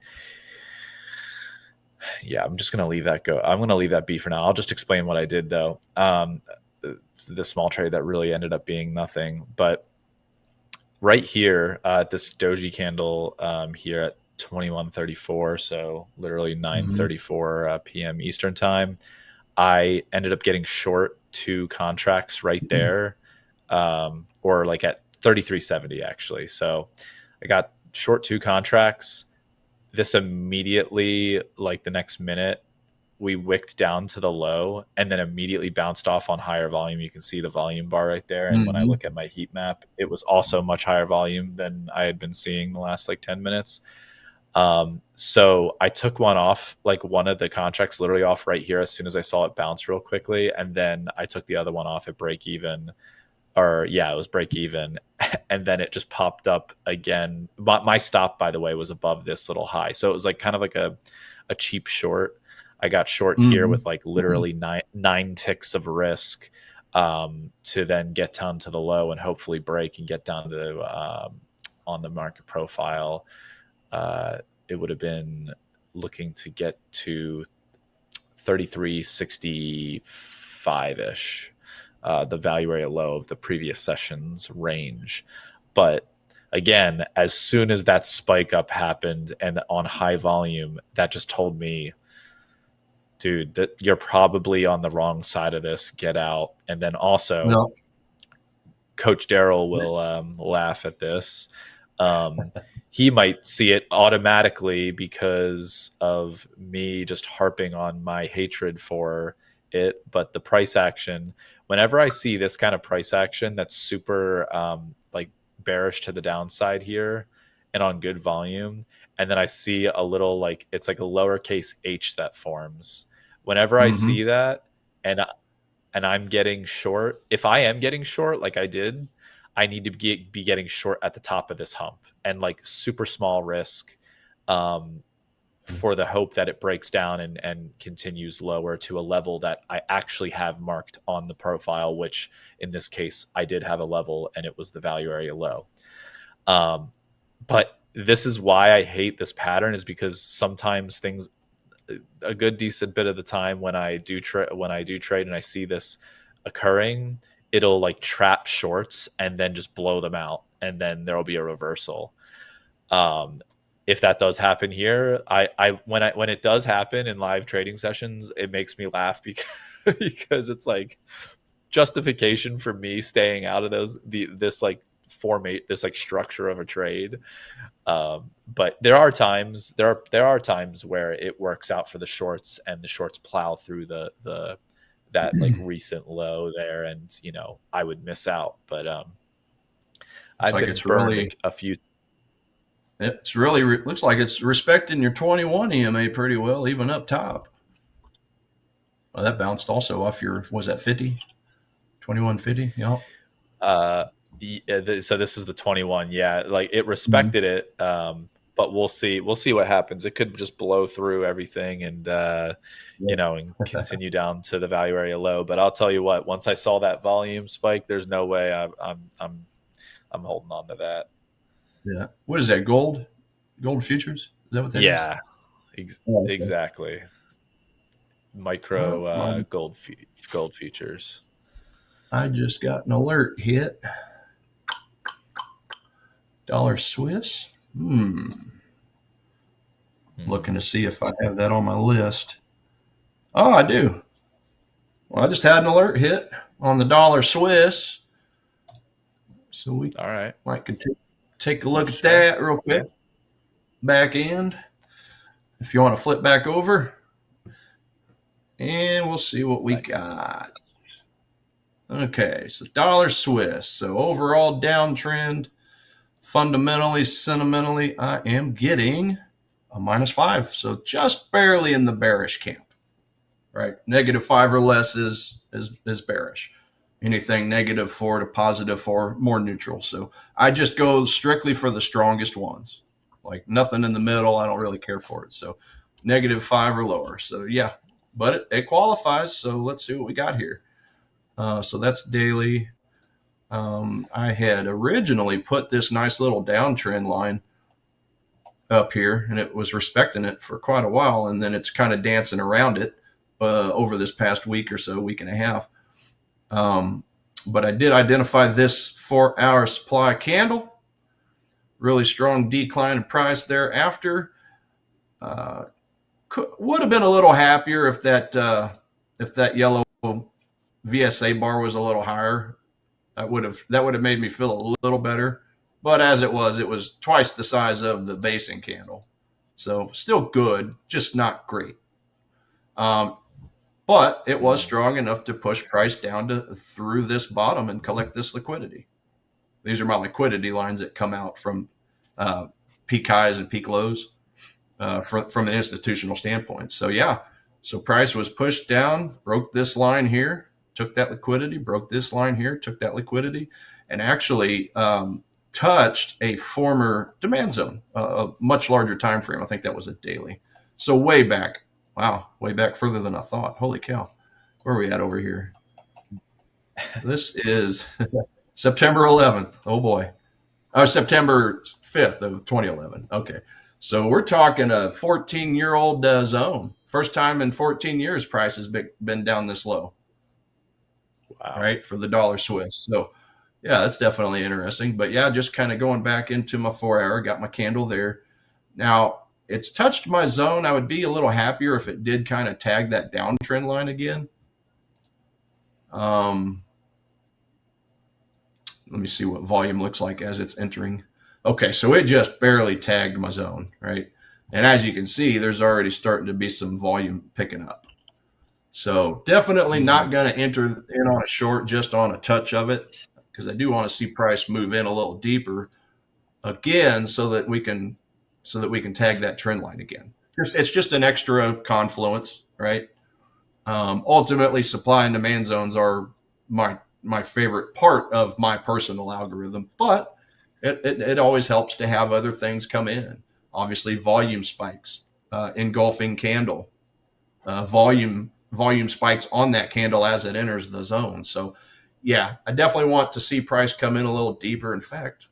just going to leave that go. I'm going to leave that be for now. I'll just explain what I did though. The small trade that really ended up being nothing, but right here, this doji candle here at 21:34, so literally Mm-hmm. 9:34 p.m. Eastern time, I ended up getting short two contracts right there, or like at 33.70 actually. So I got short two contracts. This immediately, like the next minute, we wicked down to the low and then immediately bounced off on higher volume. You can see the volume bar right there. And when I Mm-hmm. look at my heat map, it was also much higher volume than I had been seeing the last like 10 minutes. So I took one off, like one of the contracts literally off right here as soon as I saw it bounce real quickly. And then I took the other one off at break even, or yeah, it was break even. And then it just popped up again. My stop, by the way, was above this little high. So it was like kind of like a cheap short. I got short here Mm-hmm. with like literally nine ticks of risk, to then get down to the low and hopefully break and get down to on the market profile. It would have been looking to get to 33.65 ish, the value area low of the previous session's range. But again, as soon as that spike up happened and on high volume, that just told me, dude, that you're probably on the wrong side of this. Get out. And then also, No. Coach Daryl will laugh at this. Um, he might see it automatically because of me just harping on my hatred for it. But the price action, whenever I see this kind of price action that's super like bearish to the downside here and on good volume, and then I see a little like it's like a lowercase h that forms. Whenever I Mm-hmm. see that, and I'm getting short, if I am getting short like I did, I need to be getting short at the top of this hump and like super small risk, um, for the hope that it breaks down and continues lower to a level that I actually have marked on the profile, which in this case, I did have a level and it was the value area low. Um, but this is why I hate this pattern, is because sometimes things, a good decent bit of the time when I do trade and I see this occurring, it'll like trap shorts and then just blow them out, and then there'll be a reversal. Um, if that does happen here, when it does happen in live trading sessions, it makes me laugh because because it's like justification for me staying out of this like formate this like structure of a trade. But there are times where it works out for the shorts, and the shorts plow through the that like recent low there, and I would miss out. But Looks I've like been it's burned really, a few. looks like it's respecting your 21 EMA pretty well, even up top. Well, that bounced also off your, was that 50? 2150? Yeah. uh so this is the 21. Yeah, like it Mhm. respected it. But we'll see what happens. It could just blow through everything, and and continue down to the value area low. But I'll tell you what, once I saw that volume spike, there's no way I'm holding on to that. Yeah. What is that? Gold? Gold futures? Is that what that is? Yeah, Oh, okay. exactly. Micro Well, gold futures. I just got an alert hit. Dollar Swiss. Looking to Hmm. see if I have that on my list. Oh, I do. Well, I just had an alert hit on the dollar Swiss. So we All right. might take a look at Sure. that real quick. Back end. If you want to flip back over, and we'll see what we Nice. got. Okay, so dollar Swiss. So overall downtrend, fundamentally, sentimentally, I am getting a -5. So just barely in the bearish camp, right? -5 or less is bearish. Anything -4 to +4, more neutral. So I just go strictly for the strongest ones. Like nothing in the middle. I don't really care for it. So -5 or lower. So yeah, but it qualifies. So let's see what we got here. So that's daily. I had originally put this nice little downtrend line up here, and it was respecting it for quite a while, and then it's kind of dancing around it over this past week or so, week and a half. But I did identify this 4-hour supply candle. Really strong decline in price thereafter. Would have been a little happier if that yellow VSA bar was a little higher. That would have made me feel a little better. But as it was twice the size of the basing candle. So still good, just not great. Um, but it was Hmm. strong enough to push price down to through this bottom and collect this liquidity. These are my liquidity lines that come out from uh, peak highs and peak lows from an institutional standpoint. So yeah, so price was pushed down, broke this line here, took that liquidity, broke this line here, took that liquidity, and actually touched a former demand zone, a much larger time frame. I think that was a daily. So way back, wow, way back further than I thought. Holy cow, where are we at over here? This is September 11th. Oh boy. September 5th of 2011. Okay. So we're talking a 14-year-old zone. First time in 14 years price has been down this low, Wow. right, for the dollar Swiss. So, yeah, that's definitely interesting. But yeah, just kind of going back into my 4-hour, got my candle there. Now, it's touched my zone. I would be a little happier if it did kind of tag that downtrend line again. Um, Let me see what volume looks like as it's entering. Okay, so it just barely tagged my zone, right? And as you can see, there's already starting to be some volume picking up. So definitely Hmm. not going to enter in on a short just on a touch of it, because I do want to see price move in a little deeper again so that we can tag that trend line again. It's just an extra confluence, right? Ultimately, supply and demand zones are my favorite part of my personal algorithm, but it always helps to have other things come in. Obviously, volume spikes, engulfing candle, volume spikes on that candle as it enters the zone. So, yeah, I definitely want to see price come in a little deeper. In fact,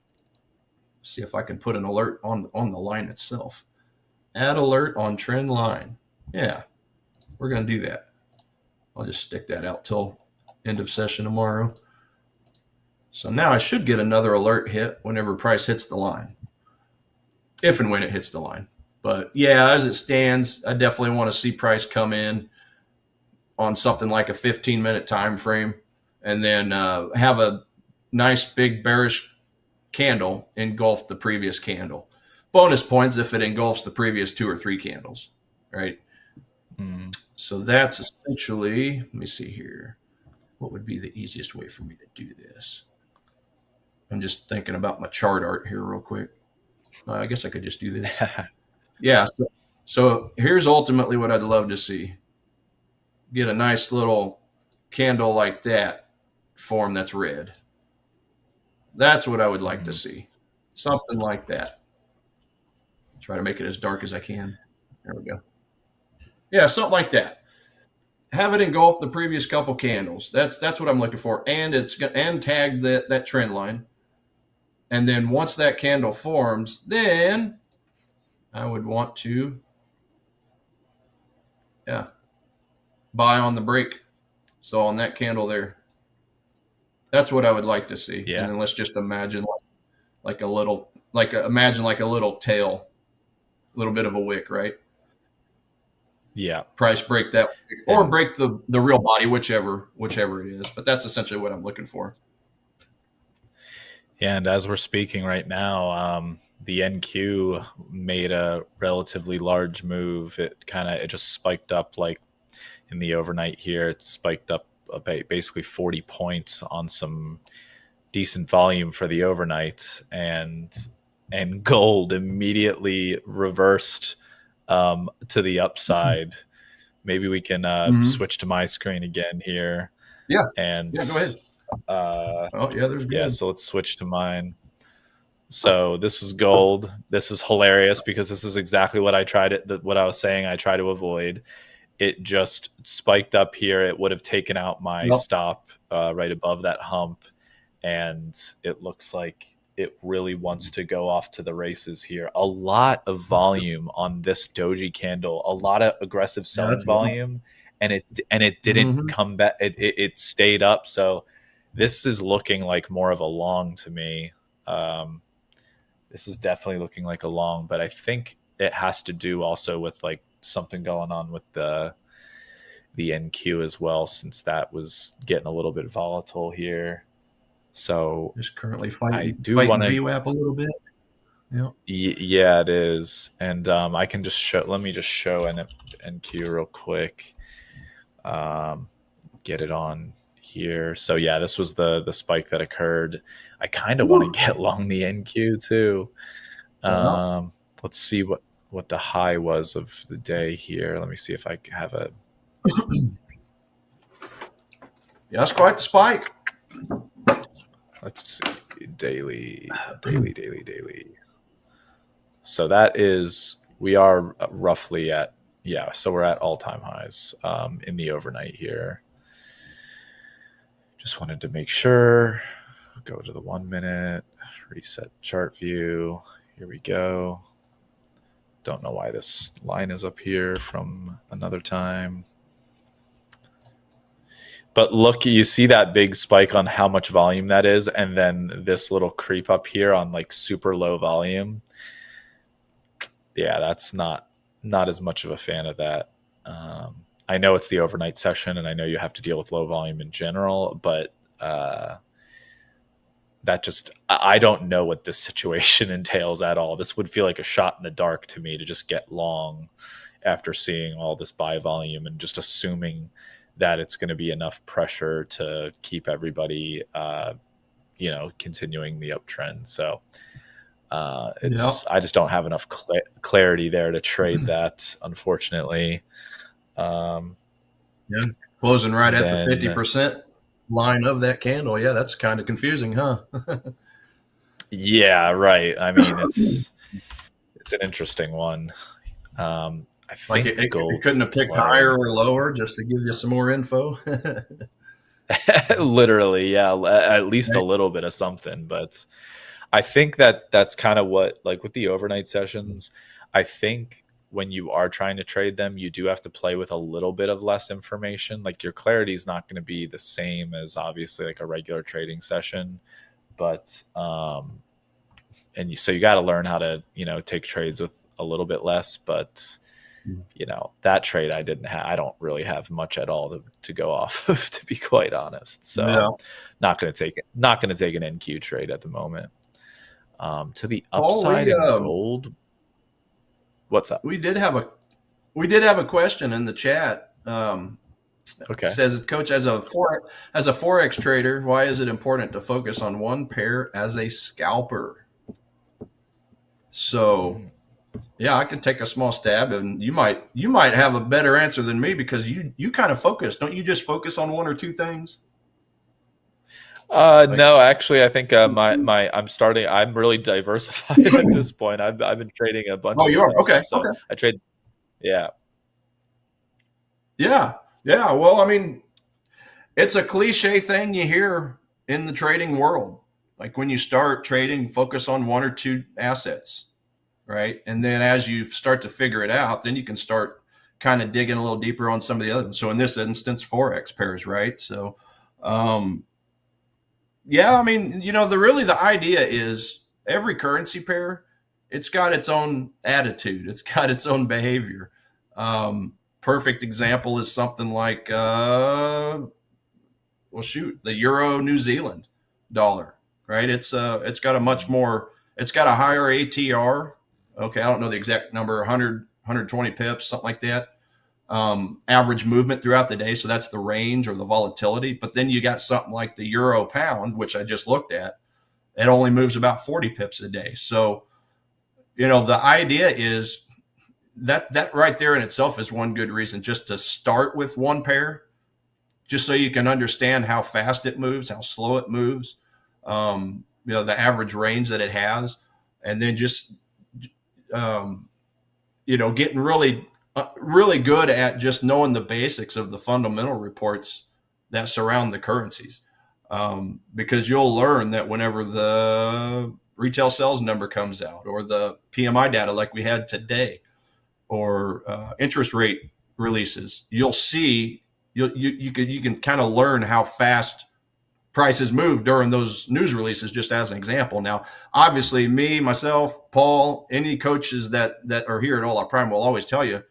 see if I can put an alert on the line itself. Add alert on trend line. Yeah, we're going to do that. I'll just stick that out till end of session tomorrow. So now I should get another alert hit whenever price hits the line, if and when it hits the line. But yeah, as it stands, I definitely want to see price come in on something like a 15-minute time frame, and then have a nice big bearish candle engulf the previous candle. Bonus points if it engulfs the previous 2 or 3 candles, right? Mm. So that's essentially, let me see here. What would be the easiest way for me to do this? I'm just thinking about my chart art here real quick. I guess I could just do this. Yeah. So here's ultimately what I'd love to see. Get a nice little candle like that form that's red. That's what I would like to Mm. see. Something like that. Try to make it as dark as I can. There we go. Yeah, something like that. Have it engulf the previous couple candles. That's what I'm looking for, and tag that trend line. And then once that candle forms, then I would want to, yeah, buy on the break. So on that candle there, that's what I would like to see. And Yeah. then let's just imagine like a little, imagine like a little tail, a little bit of a wick, right? Yeah. Price break that, or And break the real body, whichever it is. But that's essentially what I'm looking for. and as we're speaking right now, the NQ made a relatively large move. It just spiked up like in the overnight here. It spiked up basically 40 points on some decent volume for the overnight, and gold immediately reversed to the upside. Maybe we can Mm-hmm. switch to my screen again here, Yeah, and yeah. Go ahead. uh, Oh yeah, there's yeah. gold. So let's switch to mine. So this was gold. This is hilarious because this is exactly what what I was saying I try to avoid. It just spiked up here. It would have taken out my Yep. stop right above that hump, and it looks like it really wants to go off to the races here. A lot of volume on this doji candle, a lot of aggressive Yeah, selling that's a lot. volume, and it didn't Mm-hmm. come back. It stayed up. So this is looking like more of a long to me. Um, this is definitely looking like a long, but I think it has to do also with like something going on with the NQ as well, since that was getting a little bit volatile here. So Just currently I fighting do want to, VWAP a little bit. Yeah. yeah, it is, and I can just show. Let me just show NQ real quick. Um, get it on here. So yeah, this was the spike that occurred. I kind of want to get long the NQ too. Yeah. Let's see what the high was of the day here. Let me see if I have a. Yeah, that's quite the spike. Let's see, daily. So that is, we are roughly at, yeah. So we're at all time highs in the overnight here. Just wanted to make sure. Go to the 1 minute, reset chart view. Here we go. Don't know why this line is up here from another time. But look, you see that big spike on how much volume that is, and then this little creep up here on like super low volume. Yeah, that's not as much of a fan of that. I know it's the overnight session, and I know you have to deal with low volume in general, but that just, I don't know what this situation entails at all. This would feel like a shot in the dark to me to just get long after seeing all this buy volume and just assuming that it's going to be enough pressure to keep everybody, continuing the uptrend. So Yeah. I just don't have enough clarity there to trade that, unfortunately. Um, Yeah. Closing right at the then 50% line of that candle. Yeah, that's kind of confusing, huh? yeah, right. I mean, it's an interesting one. I Like think it gold couldn't is the have picked higher play. or lower just to give you some more info. Literally, yeah, at least a Right. little bit of something. But I think that's kind of what, like with the overnight sessions, I think when you are trying to trade them, you do have to play with a little bit of less information. Like your clarity is not going to be the same as obviously like a regular trading session, but and so you got to learn how to take trades with a little bit less. But that trade I don't really have much at all to go off of, to be quite honest. So Yeah. not going to take an NQ trade at the moment. To the Paul, upside in gold. What's up? we did have a question in the chat. Okay. Says, Coach, as a Forex trader, why is it important to focus on one pair as a scalper? So, yeah, I could take a small stab, and you might have a better answer than me because you kind of focus. Don't you just focus on one or two things? No, actually, I think I'm really diversified at this point. I've been trading a bunch Oh, of you are? different Okay. stuff. So Okay. I trade, yeah. Yeah. Yeah. Well, I mean, it's a cliche thing you hear in the trading world. Like when you start trading, focus on one or two assets, right? And then as you start to figure it out, then you can start kind of digging a little deeper on some of the other ones. So in this instance, Forex pairs, right? So, yeah, I mean, the idea is every currency pair, it's got its own attitude, it's got its own behavior. Perfect example is something like, the Euro New Zealand dollar, right? It's got a much more, it's got a higher ATR. Okay, I don't know the exact number, 120 pips, something like that. Average movement throughout the day. So that's the range or the volatility. But then you got something like the Euro pound, which I just looked at. It only moves about 40 pips a day. So, the idea is that right there in itself is one good reason just to start with one pair, just so you can understand how fast it moves, how slow it moves, the average range that it has, and then just, getting really good at just knowing the basics of the fundamental reports that surround the currencies. Because you'll learn that whenever the retail sales number comes out or the PMI data like we had today or interest rate releases, you'll see you can kind of learn how fast prices move during those news releases, just as an example. Now, obviously, me, myself, Paul, any coaches that are here at Hola Prime will always tell you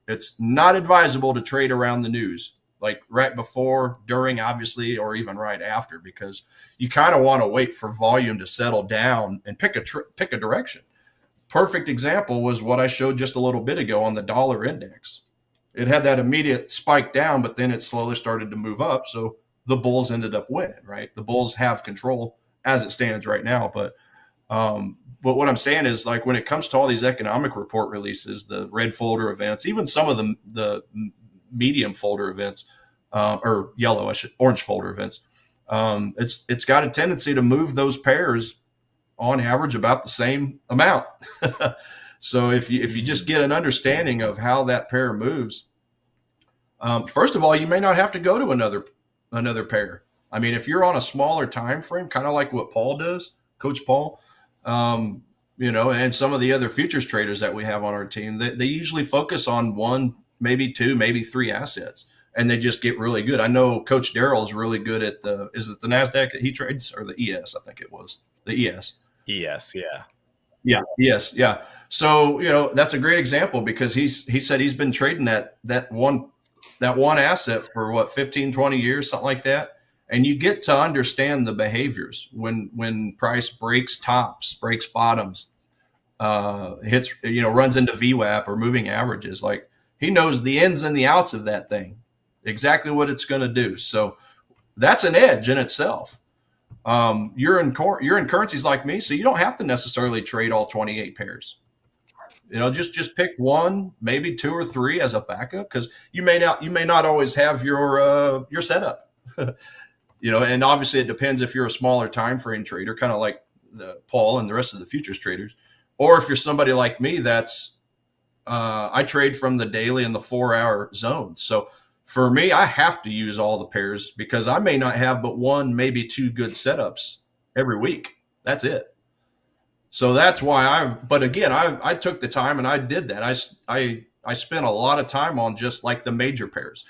it's not advisable to trade around the news, like right before, during, obviously, or even right after, because you kind of want to wait for volume to settle down and pick a direction. Perfect example was what I showed just a little bit ago on the dollar index. It had that immediate spike down, but then it slowly started to move up. So the bulls ended up winning, right? The bulls have control as it stands right now. But what I'm saying is, like, when it comes to all these economic report releases, the red folder events, even some of the medium folder events, or orange folder events, it's got a tendency to move those pairs on average about the same amount. So if you just get an understanding of how that pair moves, first of all, you may not have to go to another pair. I mean, if you're on a smaller time frame, kind of like what Paul does, Coach Paul, and some of the other futures traders that we have on our team, they usually focus on one, maybe two, maybe three assets, and they just get really good. I know Coach Darrell is really good at is it the NASDAQ that he trades, or the ES? I think it was the ES. ES, yeah. Yeah. Yes. Yeah. So, that's a great example because he said he's been trading that one asset for what, 15, 20 years, something like that. And you get to understand the behaviors when price breaks tops, breaks bottoms, hits, runs into VWAP or moving averages. Like, he knows the ins and the outs of that thing, exactly what it's going to do. So that's an edge in itself. You're in currencies like me, so you don't have to necessarily trade all 28 pairs. Just pick one, maybe two or three as a backup, because you may not always have your setup. And obviously it depends if you're a smaller time frame trader, kind of like Paul and the rest of the futures traders, or if you're somebody like me that's I trade from the daily and the 4-hour zones. So for me, I have to use all the pairs because I may not have but one, maybe two good setups every week. That's it. So that's why but again, I took the time and I did that. I spent a lot of time on just like the major pairs,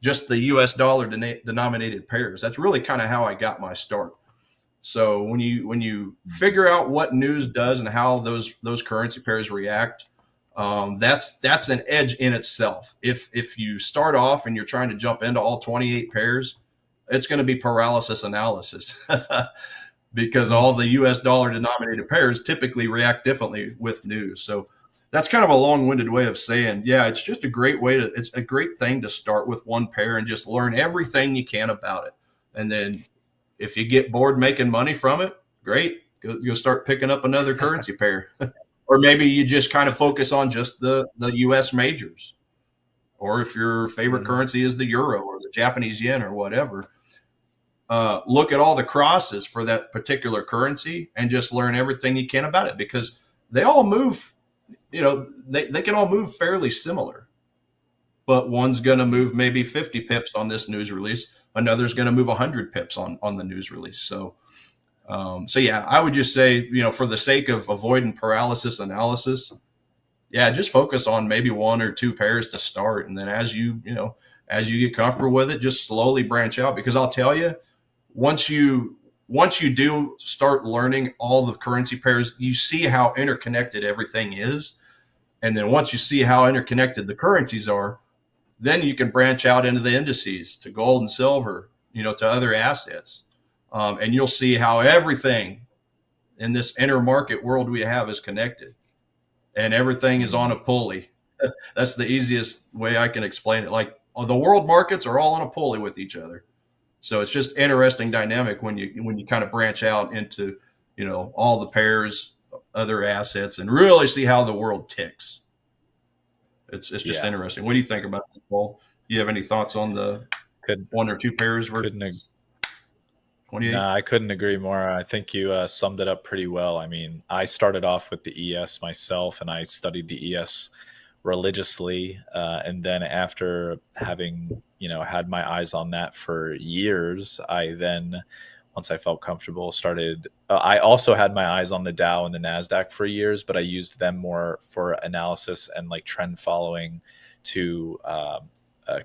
just the US dollar denominated pairs. That's really kind of how I got my start. So when you figure out what news does and how those currency pairs react, that's an edge in itself. If you start off and you're trying to jump into all 28 pairs, it's going to be paralysis analysis because all the U.S. dollar denominated pairs typically react differently with news. So that's kind of a long-winded way of saying, yeah, it's just a great way to. It's a great thing to start with one pair and just learn everything you can about it, and then if you get bored making money from it, great. You'll start picking up another currency pair. Or maybe you just kind of focus on just the US majors. Or if your favorite Mhm. currency is the euro or the Japanese yen or whatever, look at all the crosses for that particular currency and just learn everything you can about it because they all move, they can all move fairly similar. But one's going to move maybe 50 pips on this news release. Another's going to move 100 pips on the news release. So yeah, I would just say, for the sake of avoiding paralysis analysis, yeah, just focus on maybe one or two pairs to start, and then as you get comfortable with it, just slowly branch out. Because I'll tell you, once you once you do start learning all the currency pairs, you see how interconnected everything is, and then once you see how interconnected the currencies are, then you can branch out into the indices to gold and silver, to other assets, and you'll see how everything in this inner market world we have is connected and everything is on a Mhm. pulley. That's the easiest way I can explain it. Like the world markets are all on a pulley with each other. So it's just interesting dynamic when you kind of branch out into, all the pairs, other assets, and really see how the world ticks. It's just Yeah. interesting. What do you think about that, Paul? Do you have any thoughts on the Could one or two pairs couldn't ag- versus 28? No, I couldn't agree more. I think you summed it up pretty well. I mean, I started off with the ES myself, and I studied the ES religiously, and then after having had my eyes on that for years, I then once I felt comfortable started. I also had my eyes on the Dow and the Nasdaq for years, but I used them more for analysis and like trend following to.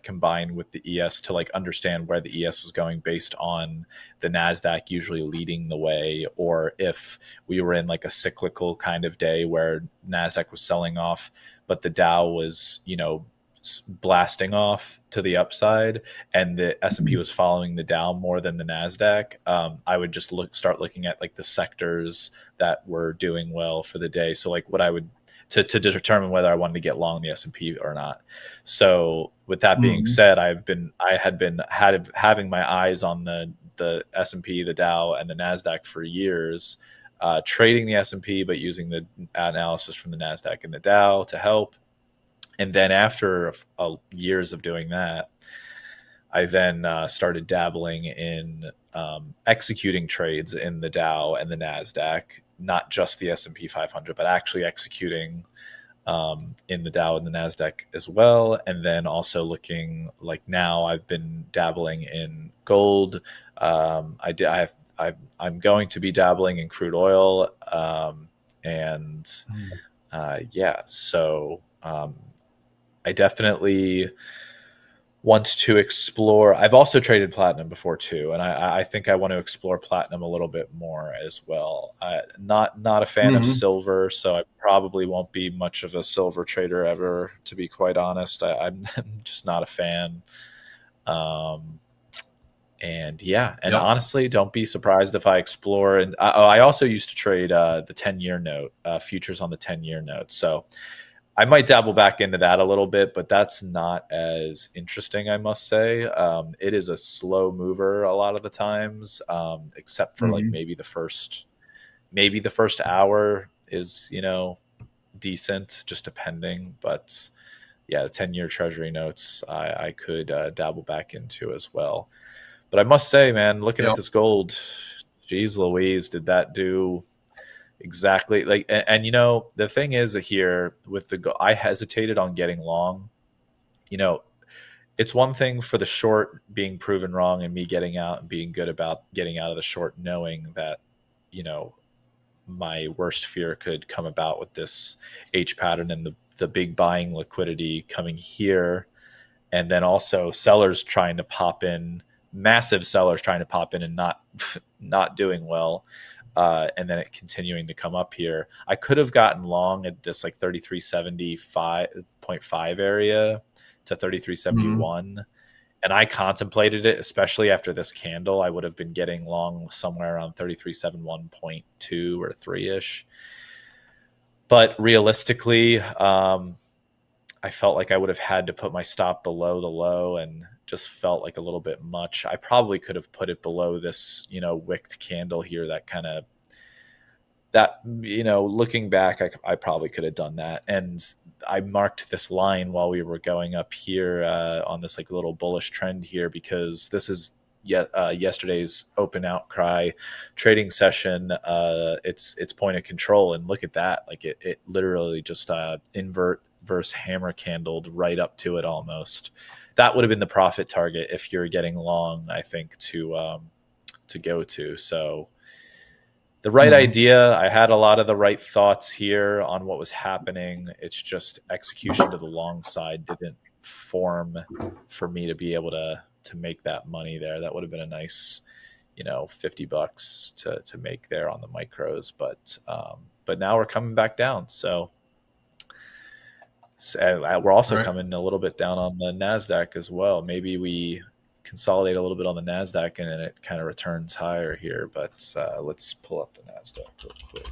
Combine with the ES to like understand where the ES was going based on the Nasdaq usually leading the way, or if we were in like a cyclical kind of day where Nasdaq was selling off, but the Dow was blasting off to the upside, and the S&P was following the Dow more than the Nasdaq. I would just start looking at like the sectors that were doing well for the day. So like what I would to determine whether I wanted to get long the S&P or not. So with that being Mm-hmm. said, I had been having my eyes on the S&P, the Dow, and the Nasdaq for years, trading the S&P but using the analysis from the Nasdaq and the Dow to help. And then after years of doing that, I then started dabbling in executing trades in the Dow and the Nasdaq, not just the S&P 500, but actually executing in the Dow and the Nasdaq as well. And then also looking like now I've been dabbling in gold. I did. I'm going to be dabbling in crude oil. And yeah, so I definitely want to explore. I've also traded platinum before too, and I think I want to explore platinum a little bit more as well. Not a fan of Mm-hmm. silver, so I probably won't be much of a silver trader ever. To be quite honest, I'm just not a fan. Um, and yeah, and Yep. honestly, don't be surprised if I explore. And I also used to trade the 10-year note, futures on the 10-year note. So I might dabble back into that a little bit, but that's not as interesting, I must say. It is a slow mover a lot of the times, except for like Mm-hmm. maybe the first hour is decent, just depending. But yeah, the 10-year Treasury notes I could dabble back into as well. But I must say, man, looking at Yep. this gold, geez Louise, did that do exactly like and the thing is here with I hesitated on getting long. you know it's one thing for the short being proven wrong and me getting out and being good about getting out of the short, knowing that you know my worst fear could come about with this H pattern and the big buying liquidity coming here, and then also sellers trying to pop in, massive sellers trying to pop in and not doing well, and then it continuing to come up here. I could have gotten long at this like 3375.5 area to Mm-hmm. 3371. And I contemplated it, especially after this candle. I would have been getting long somewhere around 3371.2 or 3 ish. But realistically, I felt like I would have had to put my stop below the low, and just felt like a little bit much. I probably could have put it below this, wicked candle here, looking back, I probably could have done that. And I marked this line while we were going up here on this like little bullish trend here, because this is yesterday's open outcry trading session. It's point of control, and look at that. Like it literally just invert versus hammer candled right up to it almost. That would have been the profit target if you're getting long, I think, to go to. So the right Mm-hmm. idea. I had a lot of the right thoughts here on what was happening. It's just execution to the long side didn't form for me to be able to make that money there. That would have been a nice, $50 to make there on the micros. But now we're coming back down. So we're also Right. coming a little bit down on the NASDAQ as well. Maybe we consolidate a little bit on the NASDAQ and then it kind of returns higher here. But let's pull up the NASDAQ real quick.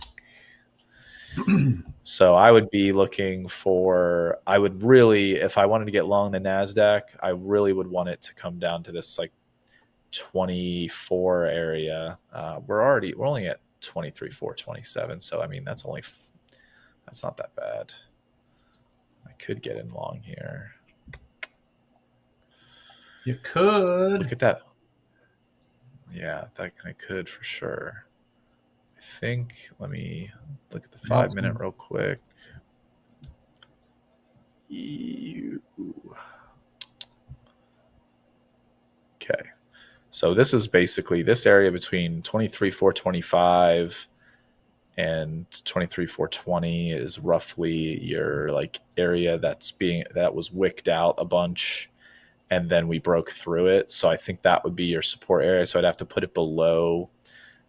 So I would be looking for, I would really, if I wanted to get long the NASDAQ, I really would want it to come down to this like 24 area. We're only at 23,427. So, I mean, that's not that bad. I could get in long here. You could. Look at that. Yeah, I could for sure. I think, let me look at the 5 minute real quick. Okay. So this is basically this area between 23,425 and 23,420 is roughly your like area that was wicked out a bunch, and then we broke through it. So I think that would be your support area. So I'd have to put it below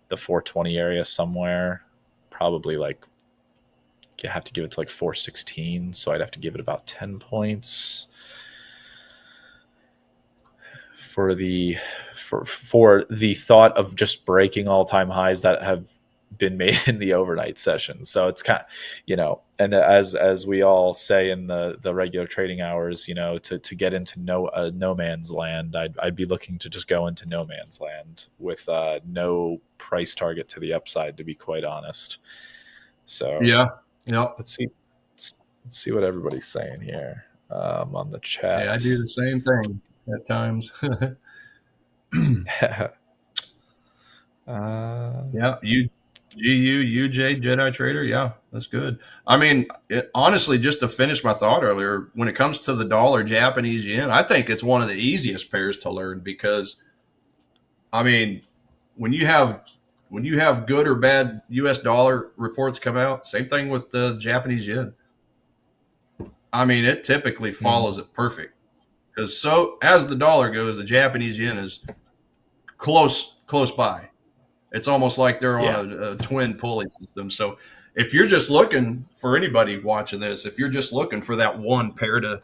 the 420 area somewhere, probably like you have to give it to like 416. So I'd have to give it about 10 points for the thought of just breaking all-time highs that have been made in the overnight session. So it's kind of, and as we all say in the regular trading hours, to get into no man's land, I'd be looking to just go into no man's land with no price target to the upside, to be quite honest. So Yeah. Yep. let's see what everybody's saying here on the chat. Yeah, I do the same thing at times. Yeah, UJ Jedi Trader. Yeah, that's good. I mean, honestly, just to finish my thought earlier, when it comes to the dollar, Japanese yen, I think it's one of the easiest pairs to learn because, I mean, when you have good or bad U.S. dollar reports come out, same thing with the Japanese yen. I mean, it typically follows it perfect because so as the dollar goes, the Japanese yen is close by. It's almost like they're Yeah. on a twin pulley system. So if you're just looking for anybody watching this, if you're just looking for that one pair to,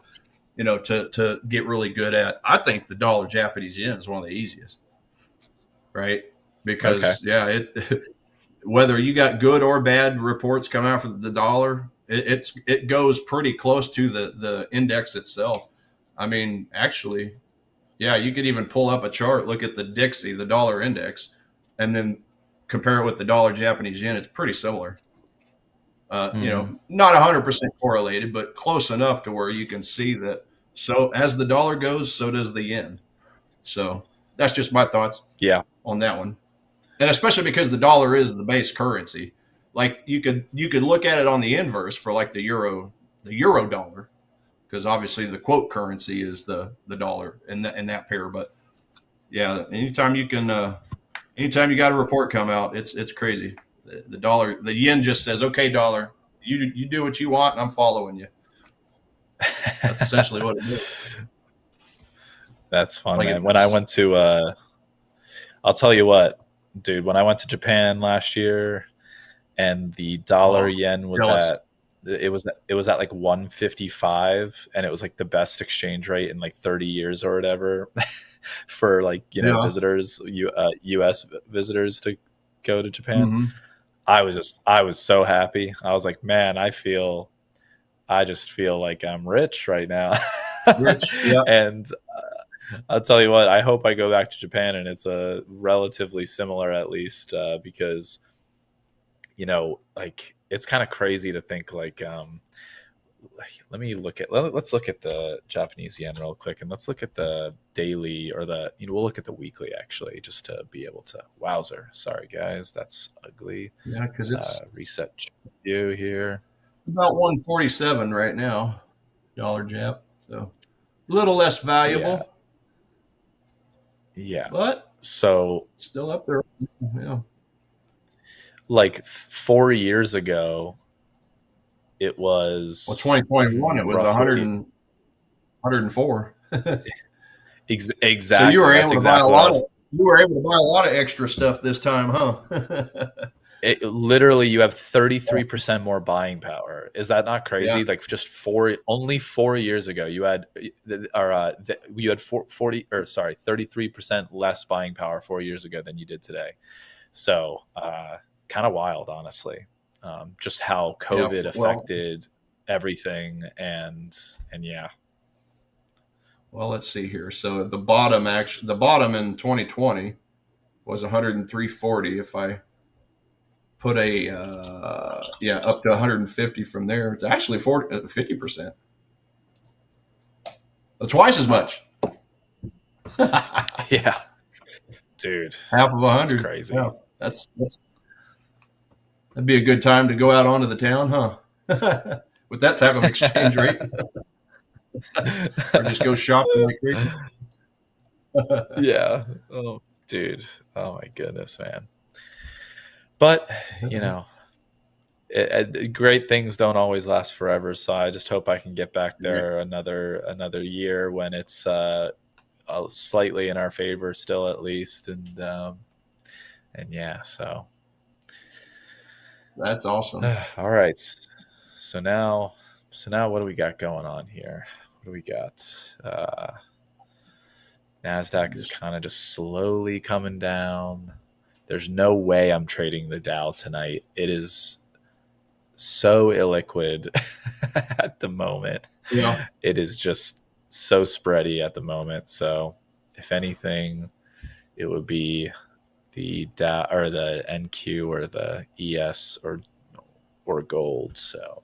to get really good at, I think the dollar Japanese yen is one of the easiest, right? Okay. Because whether you got good or bad reports come out for the dollar, it goes pretty close to the index itself. I mean, actually, yeah, you could even pull up a chart, look at the Dixie, the dollar index, and then compare it with the dollar Japanese yen. It's pretty similar. Not 100% correlated, but close enough to where you can see that. So as the dollar goes, so does the yen. So that's just my thoughts Yeah. on that one. And especially because the dollar is the base currency. Like you could look at it on the inverse for like the euro dollar, because obviously the quote currency is the dollar in that pair. But yeah, anytime you got a report come out, it's crazy. The dollar, the yen just says, "Okay, dollar, you do what you want, and I'm following you." That's essentially what it is. That's fun, Like man. When I it's went to, I'll tell you what, dude. When I went to Japan last year, and the dollar oh, yen was jealous. at it was at like 155, and it was like the best exchange rate in like 30 years or whatever for like Yeah. visitors, US visitors to go to Japan. Mm-hmm. I was so happy. I was like, man, I just feel like I'm rich right now. Rich. Yeah. And I'll tell you what, I hope I go back to Japan and it's a relatively similar, at least, because like it's kind of crazy to think like, let's look at the Japanese yen real quick, and let's look at the daily, or we'll look at the weekly actually, just to be able to. Wowzer, sorry guys, that's ugly. Yeah, because it's Reset view here. about 147 right now, dollar Jap. So a little less Yeah, valuable, yeah. but So still up there. Yeah. like 4 years ago, it Well, was 2021, it was roughly 104. So you exactly. were That's able to buy a exactly what I lot of was. you were able to buy a lot of extra stuff this time, huh? Literally, you have 33% more buying power. Is that not Yeah. crazy? Like just only 4 years ago, you had, you had 40, or sorry, 33% less buying power 4 years ago than you did today. So, kind of wild, honestly. Just how Yeah. COVID Well, affected everything, and yeah. well, let's see here. So the bottom in 2020 was 103.40. If I put a yeah, up to 150 from there, it's actually 50%. Twice as much. Half Yeah, dude, of that's 100. Yeah, crazy. that'd be a good time to go out onto the town, huh? With that type of exchange rate, or just go shopping like crazy. Yeah. Oh, dude. Oh my goodness, man. But you know, great things don't always last forever. So I just hope I can get back there another year when it's slightly in our favor still, at least, and yeah. So That's awesome. all right. So now what do we got going on here? What do we got? Nasdaq is Just kind of just slowly coming down. There's no way I'm trading the Dow tonight. It is so illiquid at the moment. yeah, It is just so spready at the moment. So, if anything, it would be the Dow or the NQ or the ES or gold. So,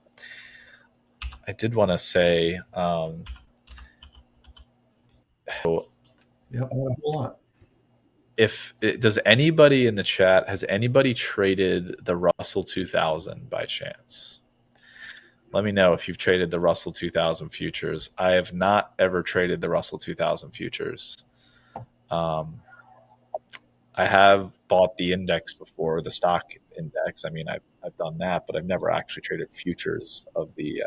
I did want to say, yeah, a whole lot. if does anybody in the chat, has anybody traded the Russell 2000 by chance? Let me know if you've traded the Russell 2000 futures. I have not ever traded the Russell 2000 futures. I have bought the index before, the stock index. I mean, I've done that, but I've never actually traded futures of the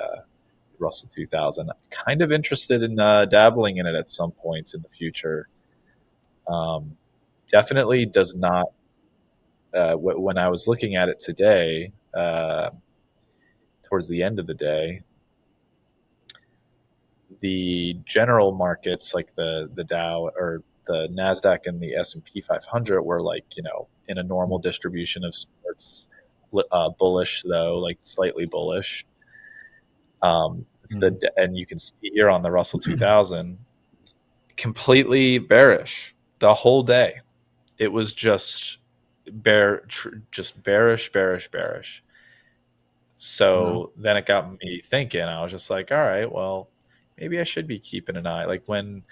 Russell 2000. I'm kind of interested in dabbling in it at some points in the future. Um, Definitely does not. When I was looking at it today, towards the end of the day, the general markets like the Dow or the Nasdaq and the S&P 500 were like in a normal distribution of sorts, bullish though, like slightly bullish. Mhm. And you can see here on the Russell 2000, completely bearish the whole day. It was just just bearish, bearish, bearish. No. So then it got me thinking. I was just like, all right, well, maybe I should be keeping an eye. Like when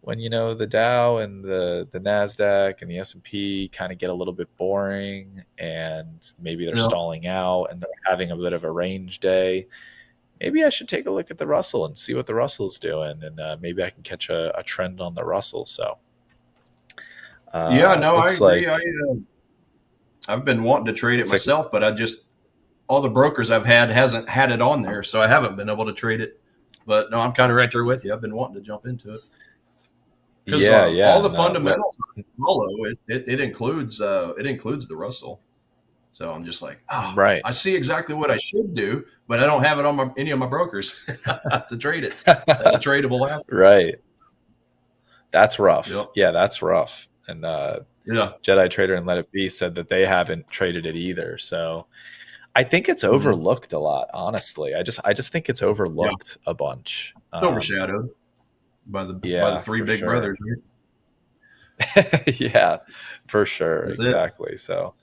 the Dow and the Nasdaq and the S&P kind of get a little bit boring, and maybe they're Yeah. stalling out and they're having a bit of a range day. Maybe I should take a look at the Russell and see what the Russell's doing, and maybe I can catch a trend on the Russell. So Yeah. No, I looks agree. like I've been wanting to trade it It's like, myself, but all the brokers I've had hasn't had it on there, so I haven't been able to trade it. But no, I'm kind of right there with you. I've been wanting to jump into it because yeah, all yeah, the no, fundamentals of Follow it includes the Russell. So I'm just like, oh, right, I see exactly what I should do, but I don't have it on any of my brokers to trade it as a tradable asset. right. That's rough. Yep. Yeah, that's rough. And Yeah. Jedi Trader and Let It Be said that they haven't traded it either. So I think it's Mhm. overlooked a lot. Honestly, I just think it's Yeah. overlooked a bunch. It's overshadowed by the Yeah, three for big sure. brothers. Right? Yeah, for sure. That's it. Exactly. So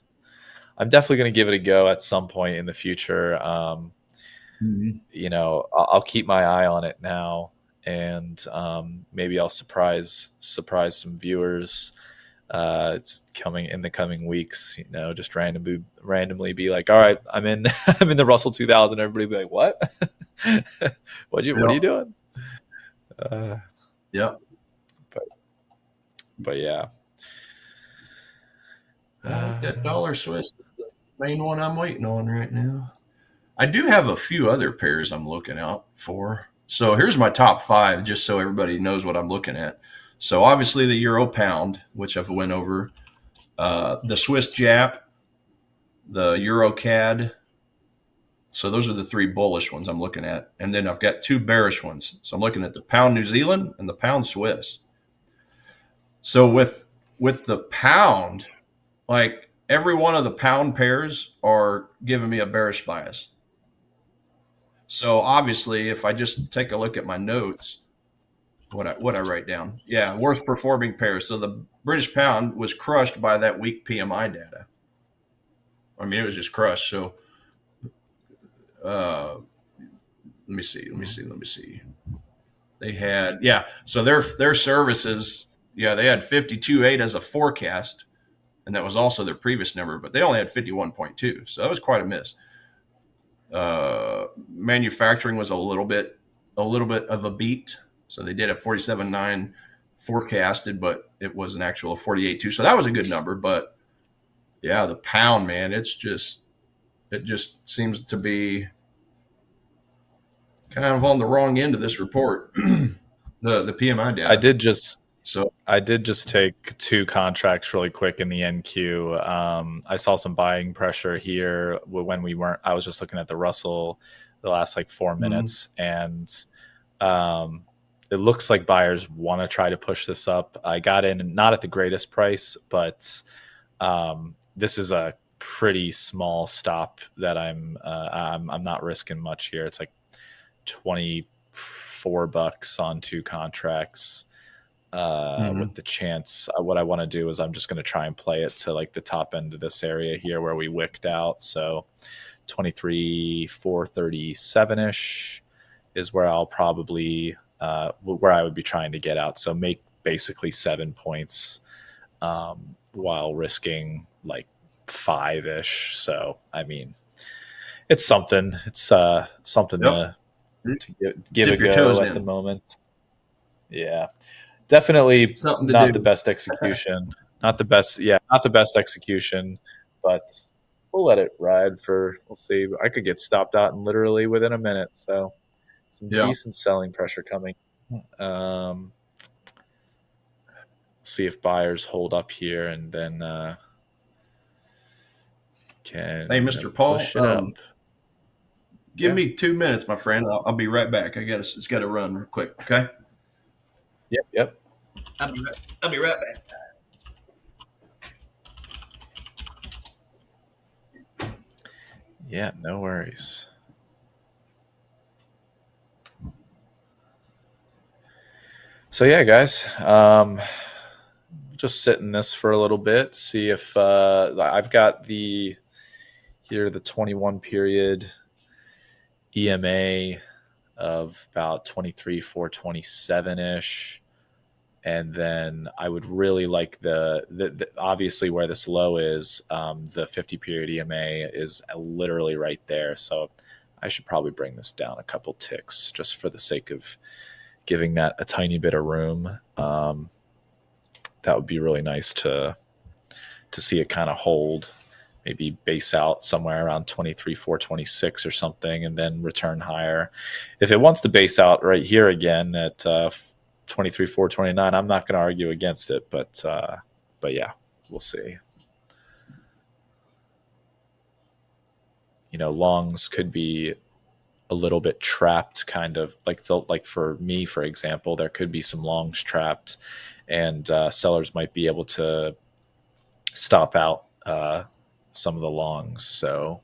I'm definitely going to give it a go at some point in the future. Mhm. I'll keep my eye on it now, and maybe I'll surprise some viewers. It's coming in the coming weeks. Just randomly be like, all right, I'm in, I'm in the Russell 2000. Everybody be like, what? What are you Yep. doing? Uh, Yep. but but yeah. I think that Uh, dollar Swiss is the main one I'm waiting on right now. I do have a few other pairs I'm looking out for. So here's my top five, just so everybody knows what I'm looking at. So obviously the Euro Pound, which I've went over, the Swiss Jap, the Euro CAD. So those are the three bullish ones I'm looking at, and then I've got two bearish ones. So I'm looking at the Pound New Zealand and the Pound Swiss. So with the pound, like every one of the pound pairs are giving me a bearish bias. So obviously, if I just take a look at my notes, what I write down, yeah, worst performing pairs. So the British pound was crushed by that weak PMI data. I mean, it was just crushed. So let me see, let me see, let me see. They had So their services, they had 52.8 as a forecast, and that was also their previous number, but they only had 51.2, so that was quite a miss. Manufacturing was a little bit of a beat. So they did a 47.9 forecasted, but it was an actual 48.2. So that was a good number. But yeah, the pound, man, it just seems to be kind of on the wrong end of this report, the PMI I data. did just So I did just take two contracts really quick in the NQ. I saw some buying pressure here when we weren't. I was just looking at the Russell the last like 4 minutes, and um, it looks like buyers want to try to push this up. I got in not at the greatest price, but this is a pretty small stop that I'm not risking much here. It's like $24 on two contracts with the chance. What I want to do is I'm just going to try and play it to like the top end of this area here where we wicked out. So 23,437 ish is where I'll probably where I would be trying to get out. So make basically 7 points while risking like five ish. So I mean, it's something. It's something yep, to give a dip your go toes at the in. moment. Yeah. Definitely Something to not the do. best execution. Not the best, yeah, not the best execution, but we'll let it ride for, we'll see. I could get stopped out in literally within a minute. So some Yeah. decent selling pressure coming. Um, see if buyers hold up here and then Hey, can Mr. Paul, push it up. give Yeah. me 2 minutes, my friend. I'll be right back. It's got to run real quick. Okay. Yep. Yep. I'll be right back. Yeah. No worries. So yeah, guys. Just sit in this for a little bit. See if I've got the 21 period EMA of about 23 427 ish, and then I would really like the obviously where this low is, the 50 period EMA is literally right there. So I should probably bring this down a couple ticks just for the sake of giving that a tiny bit of room. That would be really nice to see it kind of hold. maybe base out somewhere around 23,426 or something, and then return higher. If it wants to base out right here again at 23,429, I'm not going to argue against it, but yeah, we'll see. Longs could be a little bit trapped, kind of like for me, for example, there could be some longs trapped, and sellers might be able to stop out some of the longs, so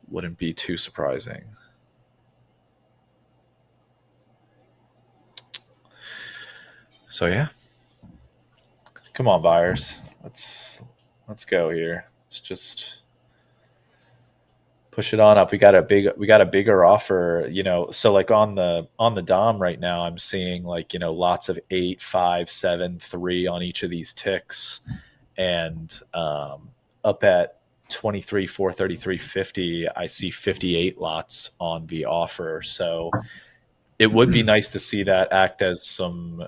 wouldn't be too surprising. So yeah, come on, buyers, let's go here. Let's just push it on up. We got a bigger offer, so like on the dom right now, I'm seeing like lots of 8, 5, 7, 3 on each of these ticks, and up at 23, 433.50, I see 58 lots on the offer. So it would be nice to see that act as some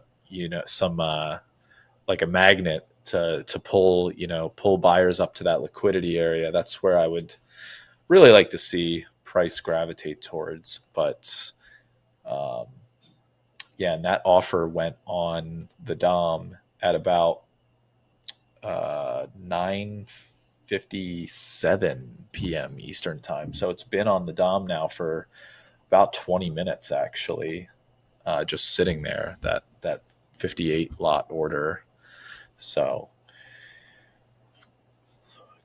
like a magnet to pull buyers up to that liquidity area. That's where I would really like to see price gravitate towards. But yeah, and that offer went on the dom at about 9:57 p.m. Eastern time. So it's been on the dom now for about 20 minutes, actually, just sitting there, that 58 lot order. So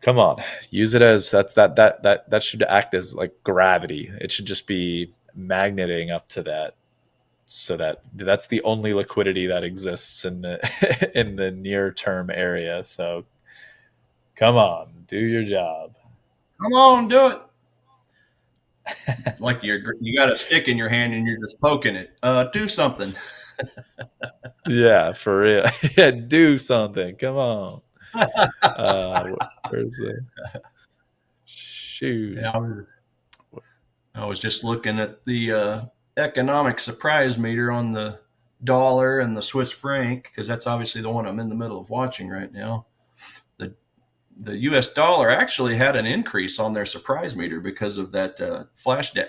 come on, use it as that should act as like gravity. It should just be magneting up to that, so that's the only liquidity that exists in the in the near term area. So come on, do your job. Come on, do it. Like you got a stick in your hand and you're just poking it. Do something. Yeah, for real. Yeah, do something. Come on. Where's the shoot? Yeah, I was just looking at the economic surprise meter on the dollar and the Swiss franc, because that's obviously the one I'm in the middle of watching right now. The U.S. dollar actually had an increase on their surprise meter because of that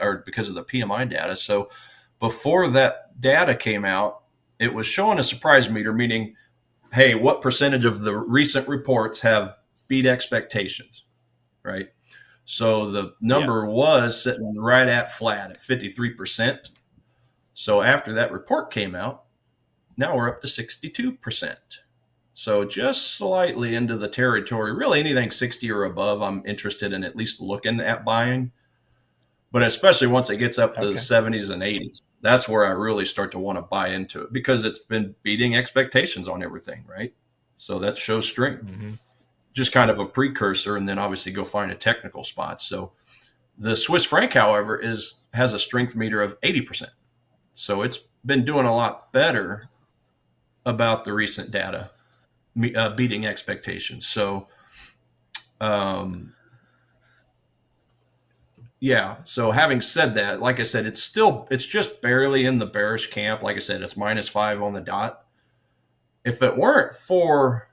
or because of the PMI data. So before that data came out, it was showing a surprise meter, meaning, hey, what percentage of the recent reports have beat expectations, right? So the number was sitting right at flat at 53%. So after that report came out, now we're up to 62%. So just slightly into the territory. Really, anything 60 or above, I'm interested in at least looking at buying. But especially once it gets up to the 70s and 80s, that's where I really start to want to buy into it, because it's been beating expectations on everything, right? So that shows strength. Mm-hmm. Just kind of a precursor, and then obviously go find a technical spot. So the Swiss franc, however, has a strength meter of 80%. So it's been doing a lot better about the recent data, beating expectations. So, yeah. So having said that, like I said, it's just barely in the bearish camp. Like I said, it's -5 on the dot. If it weren't for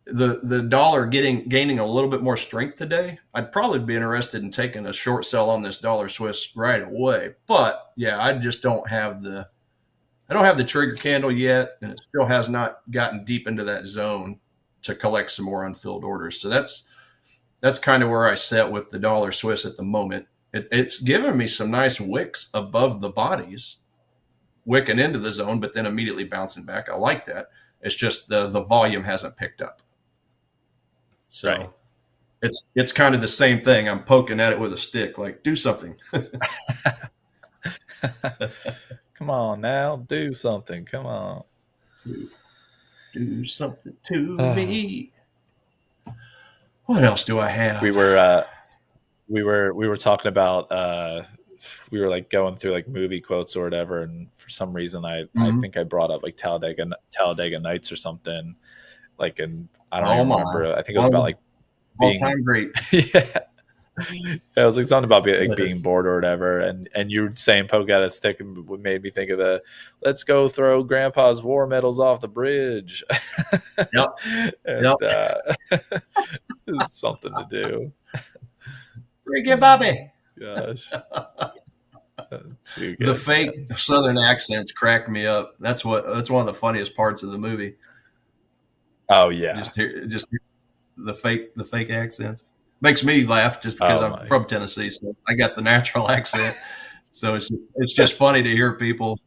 the dollar gaining a little bit more strength today, I'd probably be interested in taking a short sell on this dollar Swiss right away. But yeah, I just don't have the trigger candle yet, and it still has not gotten deep into that zone to collect some more unfilled orders. So that's kind of where I sit with the dollar Swiss at the moment. It's given me some nice wicks above the bodies, wicking into the zone, but then immediately bouncing back. I like that. It's just the volume hasn't picked up. So right. It's kind of the same thing. I'm poking at it with a stick, like, do something. Come on now, do something. Come on. Do something to me. What else do I have? We were talking about we were like going through like movie quotes or whatever, and for some reason I think I brought up like Talladega Nights or something. Like, and I don't even remember. I think it was about like being all-time great. Yeah. Yeah, it was like something about being bored or whatever, and you saying poke out a stick made me think of the "Let's go throw Grandpa's war medals off the bridge," Yep. Yep. and it's something to do. Ricky Bobby. Gosh, too The good, fake man. Southern accents cracked me up. That's one of the funniest parts of the movie. Oh yeah, Just hear the fake accents makes me laugh just because oh I'm my, from Tennessee, so I got the natural accent. So it's just funny to hear people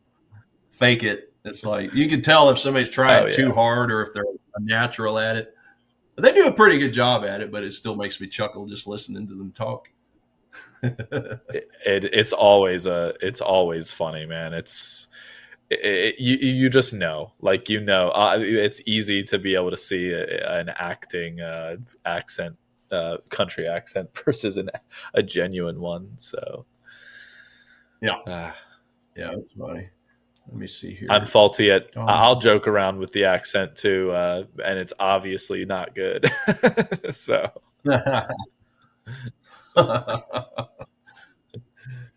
fake it. It's like you can tell if somebody's oh trying too yeah. hard or if they're a natural at it. They do a pretty good job at it, but it still makes me chuckle just listening to them talk. It's always funny, man. You just know, like it's easy to be able to see an acting accent, country accent versus a genuine one. So Yeah, uh, yeah, that's funny. Let me see I'm here. faulty at. Dog. I'll joke around with the accent too, and it's obviously not good. So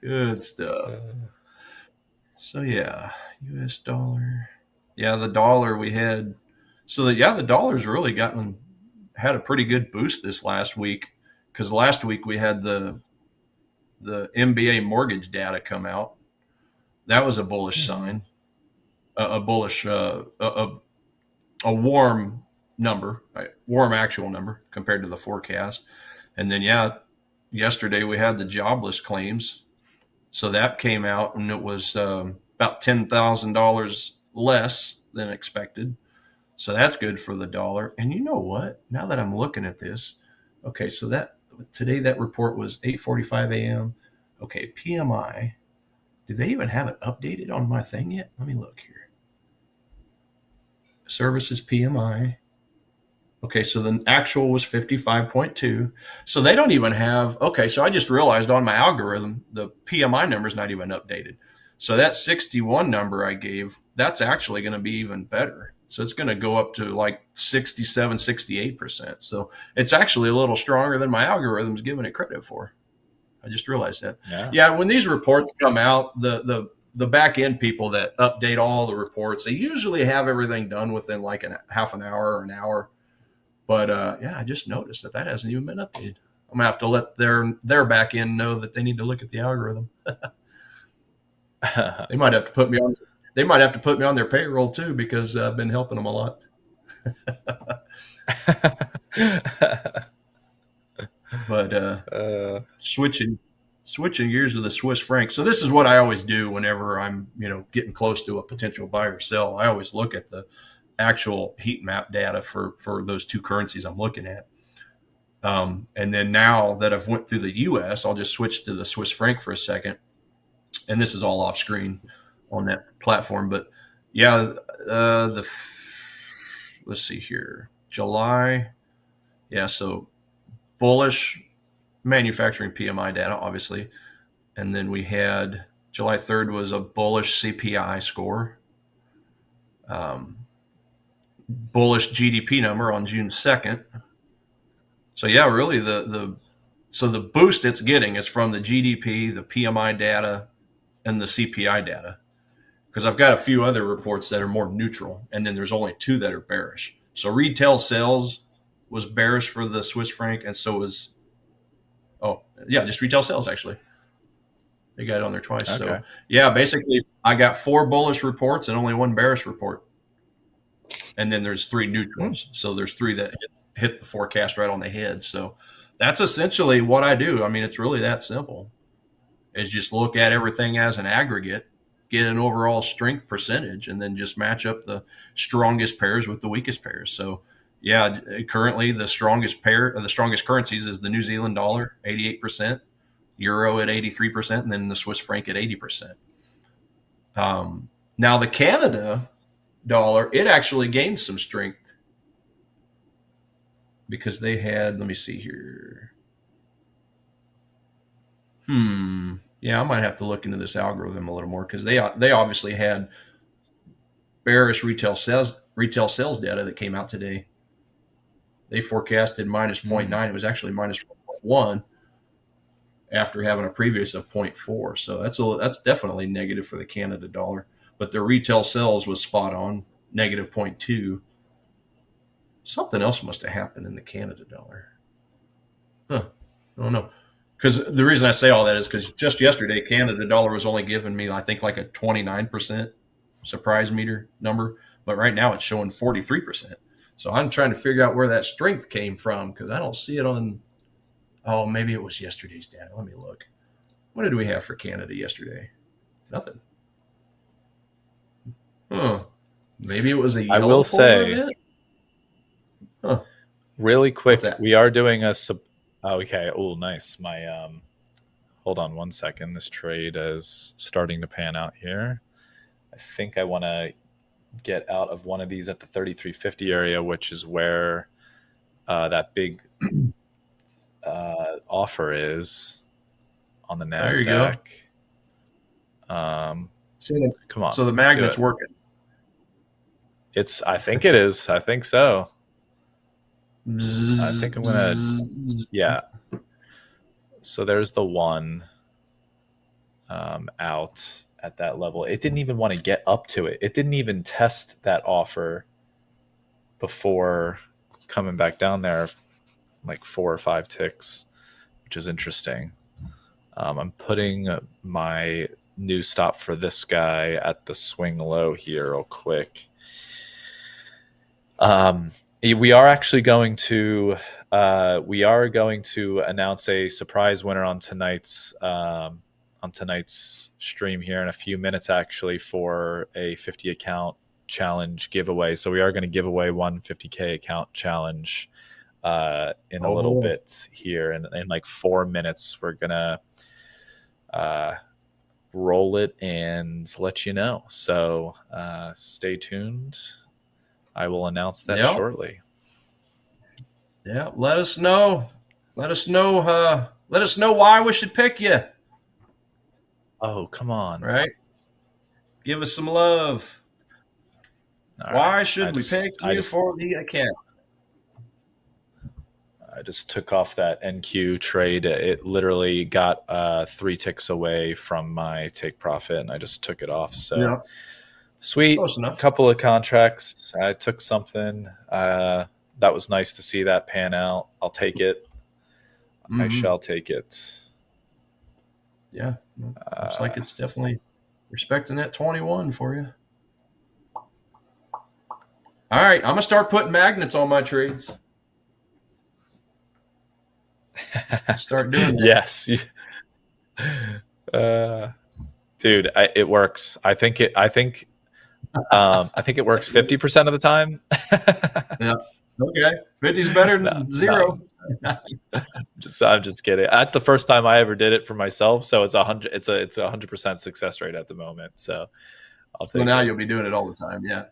Good stuff. uh, So yeah, U.S. dollar. Yeah, the dollar we had. So the dollar's really had a pretty good boost this last week because last week we had the MBA mortgage data come out. That was a bullish mhm. sign, a bullish, a warm number, right? Warm actual number compared to the forecast. And then yeah, yesterday we had the jobless claims. So that came out and it was about $10,000 less than expected. So that's good for the dollar. And you know what? Now that I'm looking at this, okay, so that today that report was 8:45 a.m. Okay, PMI. Do they even have it updated on my thing yet? Let me look here. Services PMI. Okay, so the actual was 55.2. So they don't even have, okay, so I just realized on my algorithm, the PMI number is not even updated. So that 61 number I gave, that's actually going to be even better. So it's going to go up to like 67, 68%. So it's actually a little stronger than my algorithm's giving it credit for. I just realized that. Yeah. Yeah, when these reports come out, the back end people that update all the reports, they usually have everything done within like half an hour or an hour. But yeah, I just noticed that hasn't even been updated. I'm gonna have to let their back end know that they need to look at the algorithm. They might have to put me on. They might have to put me on their payroll too because I've been helping them a lot. But uh, switching gears to the Swiss franc. So this is what I always do whenever I'm getting close to a potential buy or sell. I always look at the actual heat map data for those two currencies I'm looking at. And then now that I've went through the U.S., I'll just switch to the Swiss franc for a second. And this is all off screen on that platform. But yeah, let's see here, July. Yeah, so bullish manufacturing PMI data, obviously, and then we had July 3rd was a bullish CPI score, bullish GDP number on June 2nd. So yeah, really the boost it's getting is from the GDP, the PMI data, and the CPI data. Because I've got a few other reports that are more neutral, and then there's only two that are bearish. So retail sales was bearish for the Swiss franc, and so was just retail sales actually. They got it on there twice. okay. So yeah, basically I got four bullish reports and only one bearish report, and then there's three Hmm. neutrals. So there's three that hit the forecast right on the head. So that's essentially what I do. I mean, it's really that simple. Is just look at everything as an aggregate, get an overall strength percentage, and then just match up the strongest pairs with the weakest pairs. So, yeah, currently the strongest pair or the strongest currencies is the New Zealand dollar, 88%, euro at 83%, and then the Swiss franc at 80%. Now, the Canada dollar, it actually gained some strength because they had, let me see here. Yeah, I might have to look into this algorithm a little more because they obviously had bearish retail sales data that came out today. They forecasted minus zero point Hmm. 0.9. It was actually minus 1.1. after having a previous of 0.4. So that's definitely negative for the Canada dollar. But the retail sales was spot on, negative 0.2. Something else must have happened in the Canada dollar. Huh. I don't know. Because the reason I say all that is because just yesterday, Canada dollar was only giving me, I think, like a 29% surprise meter number. But right now it's showing 43%. So I'm trying to figure out where that strength came from because I don't see it on. Oh, maybe it was yesterday's data. Let me look. What did we have for Canada yesterday? Nothing. Huh. Maybe it was a I yellow will folder say event? Huh. really What's quick, that? we are doing a okay. Oh, nice. My hold on one second. This trade is starting to pan out here. I think I want to get out of one of these at the 3350 area, which is where that big offer is on the There you go. NASDAQ. Um, So the, come on, so the do magnet's it. working. I think it is. I think so. I Bzz, think I'm going to, bzz. yeah. So there's the one out at that level. It didn't even want to get up to it. It didn't even test that offer before coming back down there like 4 or 5 ticks, which is interesting. I'm putting my new stop for this guy at the swing low here real quick. We are actually going to announce a surprise winner on tonight's stream here in a few minutes, actually, for a 50 account challenge giveaway. So we are going to give away one 50K account challenge in a little Oh, bit here. In like 4 minutes, we're going to roll it and let you know. So stay tuned. I will announce that yeah. shortly. Yeah. Let us know. Let us know. Let us know why we should pick you. Oh, come on. Right. Give us some love. All right. Why should we pick you for the account? I just took off that NQ trade. It literally got 3 ticks away from my take profit, and I just took it off. So Yeah. sweet. Close enough. Couple of contracts. I took something. That was nice to see that pan out. I'll take it. I Mm-hmm. shall take it. Yeah. Looks like it's definitely respecting that 21 for you. All right. I'm going to start putting magnets on my trades. Start doing that. Yes. Dude, it works. I think it works 50% of the time. Yeah. Okay. 50's better No, than no, zero. I'm just kidding. That's the first time I ever did it for myself, so it's 100. It's a 100% success rate at the moment. So I'll So take now it. you'll be doing it all the time. Yeah.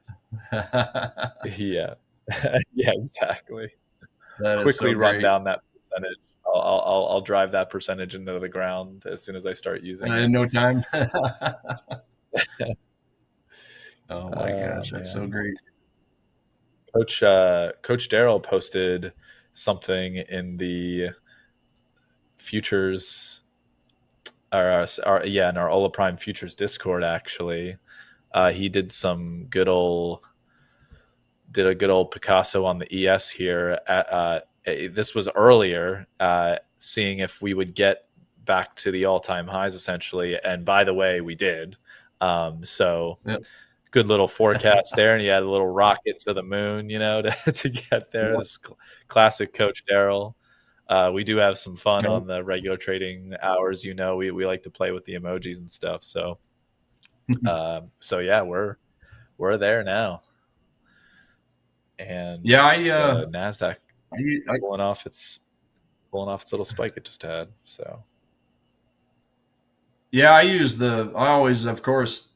Yeah, yeah, exactly. That is Quickly so run great. down that percentage. I'll drive that percentage into the ground as soon as I start using it. In no time. Oh my gosh, that's so Man, great. Coach Daryl posted something in the futures, in our Ola Prime futures Discord. Actually, he did a good old Picasso on the ES here. This was earlier, seeing if we would get back to the all-time highs, essentially. And by the way, we did. So Yep. good little forecast there, and he had a little rocket to the moon, to get there. Yep. This classic Coach Daryl. We do have some fun on the regular trading hours. We like to play with the emojis and stuff. So yeah, we're there now, and Yeah, the Nasdaq I pulling off its little spike it just had. So yeah, I always, of course,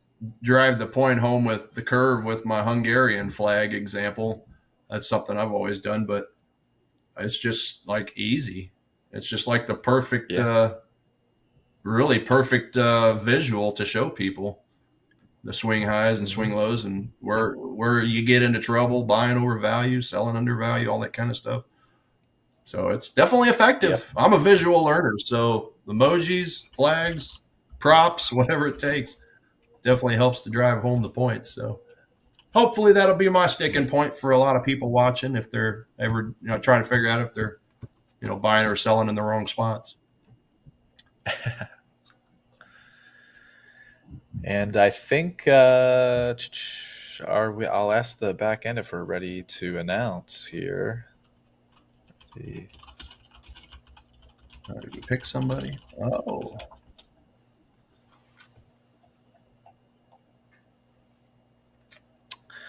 drive the point home with the curve with my Hungarian flag example. That's something I've always done, but it's just like easy. It's just like the perfect, yeah, really perfect visual to show people the swing highs and mm-hmm. swing lows and where you get into trouble, buying over value, selling under value, all that kind of stuff. So it's definitely effective. Yep. I'm a visual learner, so emojis, flags, props, whatever it takes, definitely helps to drive home the points. So hopefully that'll be my sticking point for a lot of people watching if they're ever trying to figure out if they're buying or selling in the wrong spots. And I think are we? I'll ask the back end if we're ready to announce here. Did we pick somebody? Oh.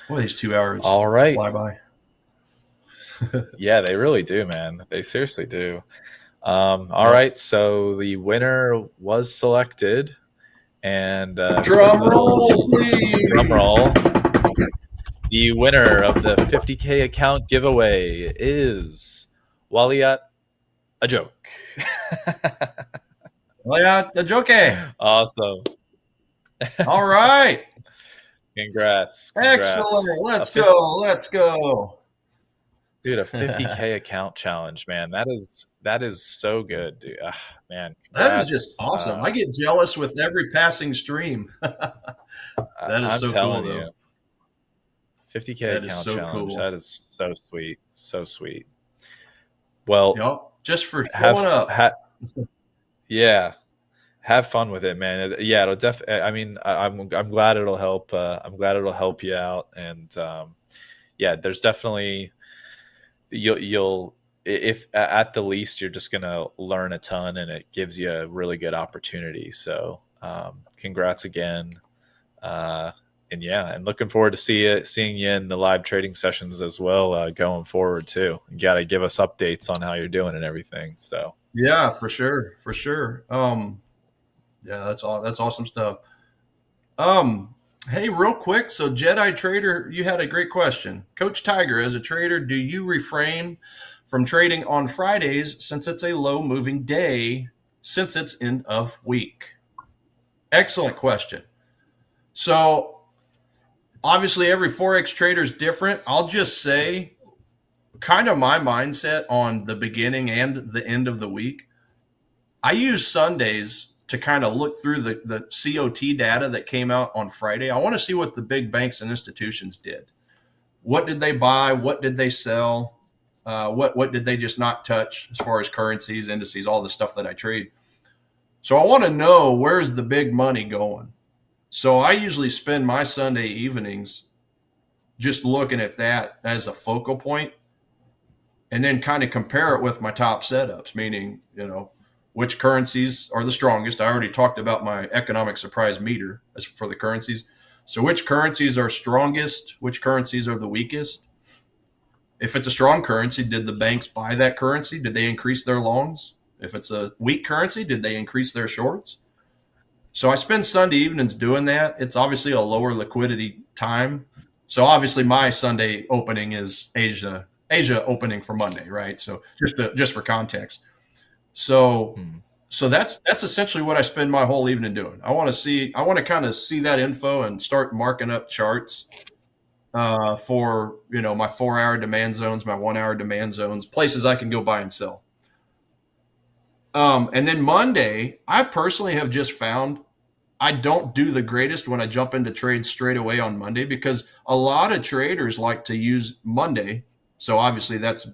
Boy, these 2 hours All right. fly by. Yeah, they really do, man. They seriously do. All right. So the winner was selected, and Drum little roll, please. drum roll. The winner of the 50K account giveaway is Waliat a joke. Yeah, the joke. Awesome. All right. Congrats. Excellent. Let's A go. Let's go. Dude, a 50K account challenge, man. That is so good, dude. Man, That is just congrats. awesome. I get jealous with every passing stream. That is I'm so cool, telling though. you. 50K That is account so challenge. cool. That is so sweet. So sweet. Well, Yep. Just for showing up. Yeah, have fun with it, man. Yeah, it'll I mean, I'm glad it'll help. I'm glad it'll help you out, and yeah, there's definitely you'll if at the least you're just gonna learn a ton, and it gives you a really good opportunity. So, congrats again, and yeah, and looking forward to seeing you in the live trading sessions as well, going forward too. You got to give us updates on how you're doing and everything. So Yeah, for sure. For sure. Yeah, that's awesome stuff. Hey, real quick. So, Jedi Trader, you had a great question. Coach Tiger, as a trader, do you refrain from trading on Fridays since it's a low moving day, since it's end of week? Excellent question. So, obviously, every Forex trader is different. I'll just say, kind of my mindset on the beginning and the end of the week. I use Sundays to kind of look through the COT data that came out on Friday. I want to see what the big banks and institutions did. What did they buy? What did they sell? What did they just not touch as far as currencies, indices, all the stuff that I trade? So I want to know, where's the big money going? So I usually spend my Sunday evenings just looking at that as a focal point, and then kind of compare it with my top setups, meaning, which currencies are the strongest. I already talked about my economic surprise meter as for the currencies. So which currencies are strongest? Which currencies are the weakest? If it's a strong currency, did the banks buy that currency? Did they increase their longs? If it's a weak currency, did they increase their shorts? So I spend Sunday evenings doing that. It's obviously a lower liquidity time. So obviously my Sunday opening is Asia opening for Monday, right? So just for context. So that's essentially what I spend my whole evening doing. I want to kind of see that info and start marking up charts for my 4-hour demand zones, my 1-hour demand zones, places I can go buy and sell. And then Monday, I personally have just found I don't do the greatest when I jump into trades straight away on Monday, because a lot of traders like to use Monday. So obviously that's,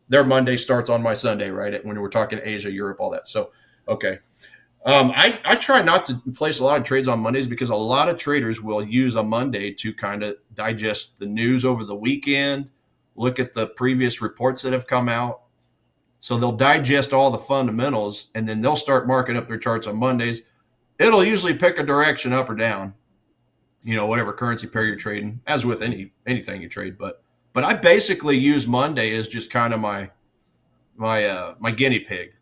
their Monday starts on my Sunday, right? When we're talking Asia, Europe, all that. So, okay. I try not to place a lot of trades on Mondays, because a lot of traders will use a Monday to kind of digest the news over the weekend, look at the previous reports that have come out. So they'll digest all the fundamentals, and then they'll start marking up their charts on Mondays. It'll usually pick a direction up or down, whatever currency pair you're trading, as with anything you trade. But I basically use Monday as just kind of my guinea pig.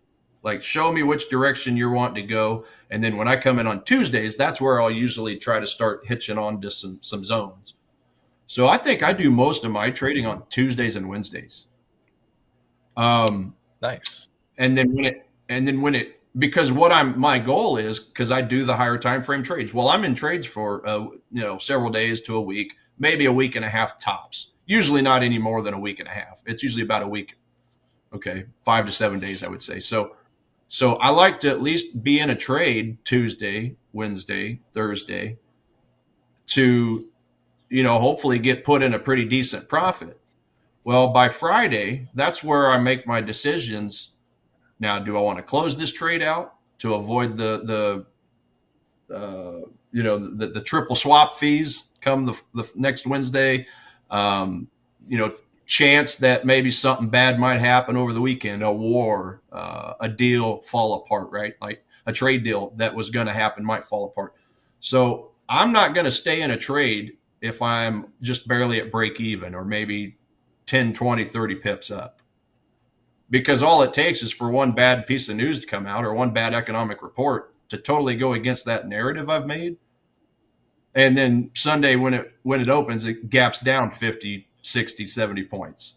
Like, show me which direction you're wanting to go, and then when I come in on Tuesdays, that's where I'll usually try to start hitching on to some zones. So I think I do most of my trading on Tuesdays and Wednesdays. nice. And then when it because my goal is, because I do the higher time frame trades. Well, I'm in trades for several days to a week, maybe a week and a half tops. Usually not any more than a week and a half. It's usually about a week Okay, 5 to 7 days, I would say. So I like to at least be in a trade Tuesday, Wednesday, Thursday to, hopefully get put in a pretty decent profit. Well, by Friday, that's where I make my decisions. Now, do I want to close this trade out to avoid the triple swap fees come the next Wednesday? Um, you know, chance that maybe something bad might happen over the weekend, a war, a deal fall apart, right? Like a trade deal that was going to happen might fall apart. So I'm not going to stay in a trade if I'm just barely at break even or maybe 10, 20, 30 pips up. Because all it takes is for one bad piece of news to come out or one bad economic report to totally go against that narrative I've made. And then Sunday when it opens, it gaps down 50, 60, 70 points.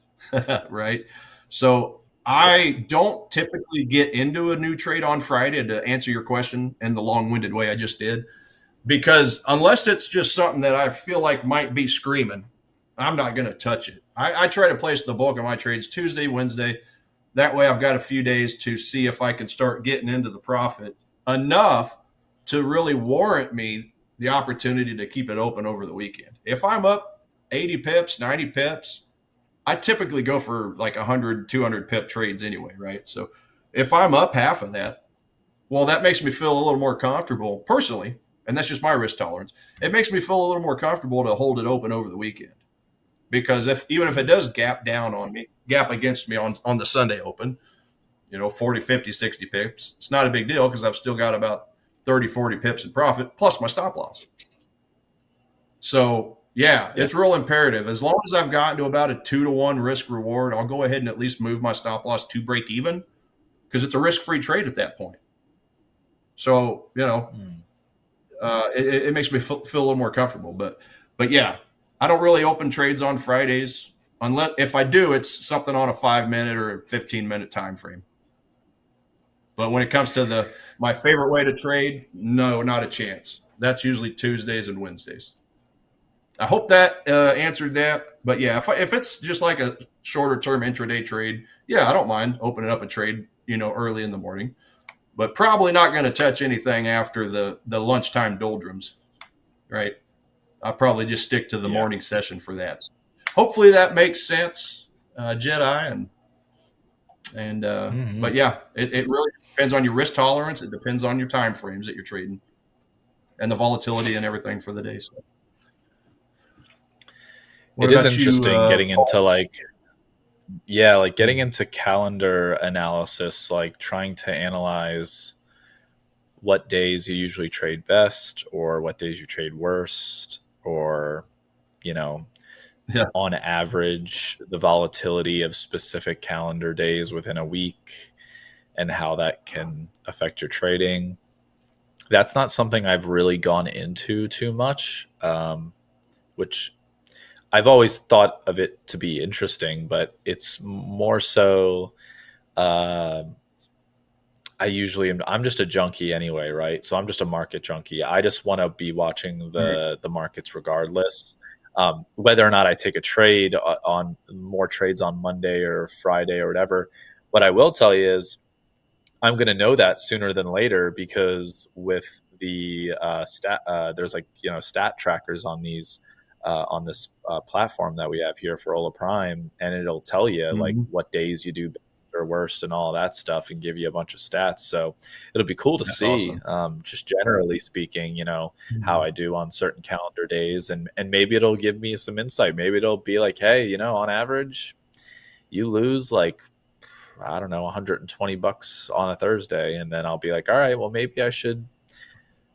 Right? So I don't typically get into a new trade on Friday, to answer your question in the long-winded way I just did, because unless it's just something that I feel like might be screaming, I'm not going to touch it. I try to place the bulk of my trades Tuesday, Wednesday. That way I've got a few days to see if I can start getting into the profit enough to really warrant me the opportunity to keep it open over the weekend. If I'm up 80 pips, 90 pips, I typically go for like 100, 200 pip trades anyway, right? So if I'm up half of that, well, that makes me feel a little more comfortable personally, and that's just my risk tolerance. It makes me feel a little more comfortable to hold it open over the weekend. Because even if it does gap down on me, gap against me on the Sunday open, 40, 50, 60 pips, it's not a big deal because I've still got about 30, 40 pips in profit plus my stop loss. So, yeah, it's real imperative. As long as I've gotten to about a 2-to-1 risk reward, I'll go ahead and at least move my stop loss to break even because it's a risk-free trade at that point. So, it makes me feel a little more comfortable. But yeah, I don't really open trades on Fridays unless if I do, it's something on a 5-minute or a 15-minute time frame. But when it comes to my favorite way to trade, no, not a chance. That's usually Tuesdays and Wednesdays. I hope that answered that. But yeah, if it's just like a shorter term intraday trade, yeah, I don't mind opening up a trade, early in the morning. But probably not going to touch anything after the lunchtime doldrums, right? I'll probably just stick to the morning session for that. So hopefully that makes sense, Jedi. But yeah, it really depends on your risk tolerance. It depends on your time frames that you're trading and the volatility and everything for the day. So. It is interesting getting into getting into calendar analysis, like trying to analyze what days you usually trade best or what days you trade worst, or on average the volatility of specific calendar days within a week and how that can affect your trading. That's not something I've really gone into too much, which I've always thought of it to be interesting, but it's more so I'm just a junkie anyway, right? So I'm just a market junkie. I just want to be watching the markets regardless. Whether or not I take a trade on more trades on Monday or Friday or whatever. What I will tell you is I'm going to know that sooner than later, because with the there's stat trackers on these on this platform that we have here for Ola Prime, and it'll tell you like what days you do best or worst and all that stuff, and give you a bunch of stats. So it'll be cool to see, awesome. Just generally speaking, how I do on certain calendar days, and maybe it'll give me some insight. Maybe it'll be like, hey, on average, you lose like, I don't know, $120 on a Thursday. And then I'll be like, all right, well, maybe I should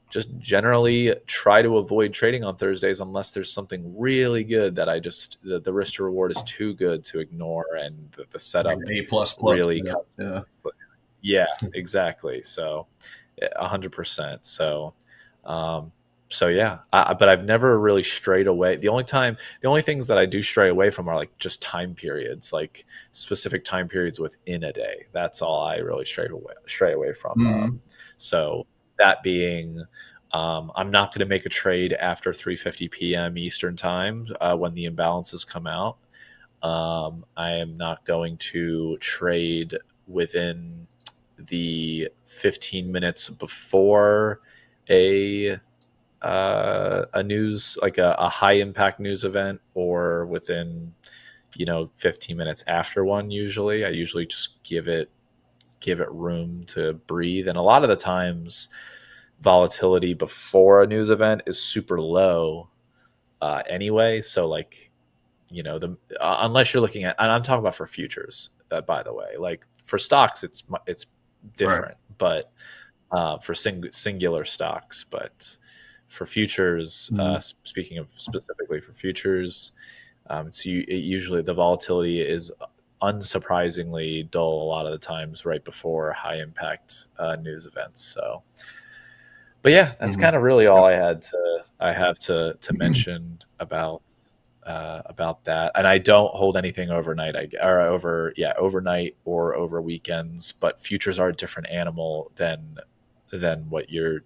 just generally try to avoid trading on Thursdays unless there's something really good that the risk to reward is too good to ignore, and the setup A++ really yeah, exactly. So 100%. So yeah, but I've never really strayed away. The only things that I do stray away from are like just time periods, like specific time periods within a day. That's all I really stray away from. So that being, I'm not going to make a trade after 3:50 p.m. Eastern time when the imbalances come out. I am not going to trade within the 15 minutes before a a news, like a high impact news event, or within 15 minutes after one. Usually I usually just give it room to breathe. And a lot of the times volatility before a news event is super low anyway. So like, the unless you're looking at, and I'm talking about for futures, by the way, like for stocks it's Right. different, but for singular stocks. But for futures, Mm-hmm. speaking of specifically for futures, usually the volatility is unsurprisingly dull a lot of the times right before high impact news events. So, but yeah, that's Mm-hmm. kind of really all Yep. I have to mention about that. And I don't hold anything overnight. Or overnight or over weekends. But futures are a different animal than you're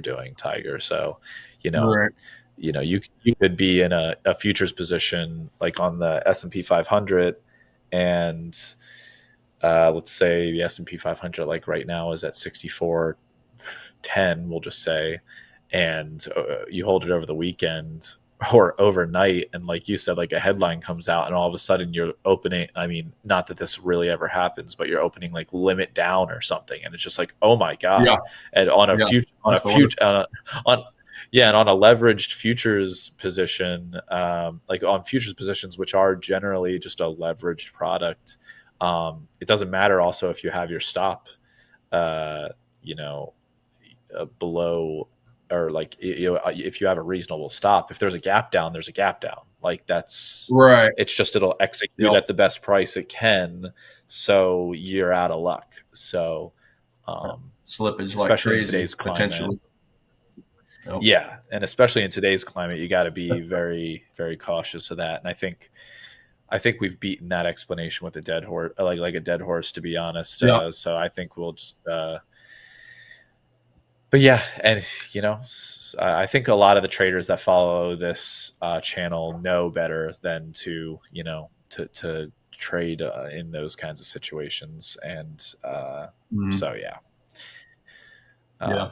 doing, Tiger. So, you know, Right. you could be in a futures position like on the S&P 500, and let's say the S&P 500 like right now is at 64.10, we'll just say, and you hold it over the weekend or overnight, and like you said, like a headline comes out and all of a sudden you're opening, I mean, not that this really ever happens, but you're opening like limit down or something, and it's just like, oh my Yeah. god. And on a Yeah. future That's the word. on yeah, and on a leveraged futures position, like on futures positions, which are generally just a leveraged product, it doesn't matter also if you have your stop, uh, you know, below, or like, if you have a reasonable stop. If there's a gap down, there's a gap down. Like that's, Right. it's just it'll execute Yep. at the best price it can, so you're out of luck. So, um, Slippage like especially in crazy, today's climate, potentially. Yep. yeah, and especially in today's climate, you got to be very, very cautious of that. And I think we've beaten that explanation with a dead horse, like a dead horse, to be honest. Yeah. So I think we'll just, but yeah, and I think a lot of the traders that follow this channel know better than to to trade in those kinds of situations. And Mm-hmm. so yeah. Yeah. Um,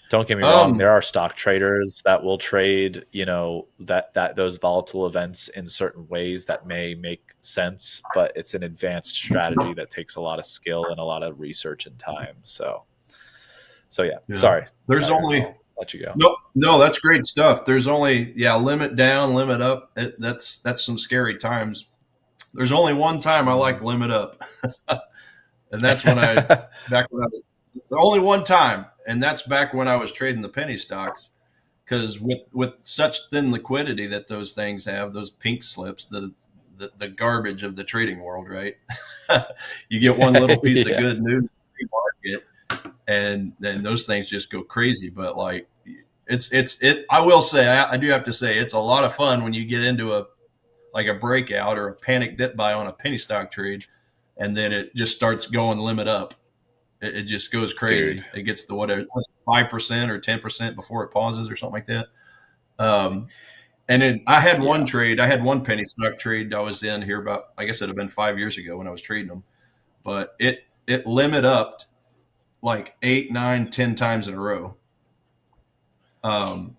don't get me wrong. There Um. are stock traders that will trade, that those volatile events in certain ways that may make sense, but it's an advanced strategy that takes a lot of skill and a lot of research and time. So yeah. Yeah. Sorry, There's Tiger. only I'll let you go. no. No. That's great stuff. There's only limit down, limit up. That's some scary times. There's only one time I like Mm. limit up, and that's when I back when I was only one time, and that's back when I was trading the penny stocks. Because with such thin liquidity that those things have, those pink slips, the garbage of the trading world, right? You get one little piece of Yeah, good news in the market, and then those things just go crazy. But like, it. I will say, I do have to say, it's a lot of fun when you get into a breakout or a panic dip buy on a penny stock trade, and then it just starts going limit up. It just goes dude. crazy. It gets to whatever 5% or 10% before it pauses or something like that. Um, and then I had one Yeah. trade. I had one penny stock trade I was in here about, I guess it'd have been 5 years ago when I was trading them, but it limit up like 8, 9, 10 times in a row. Um,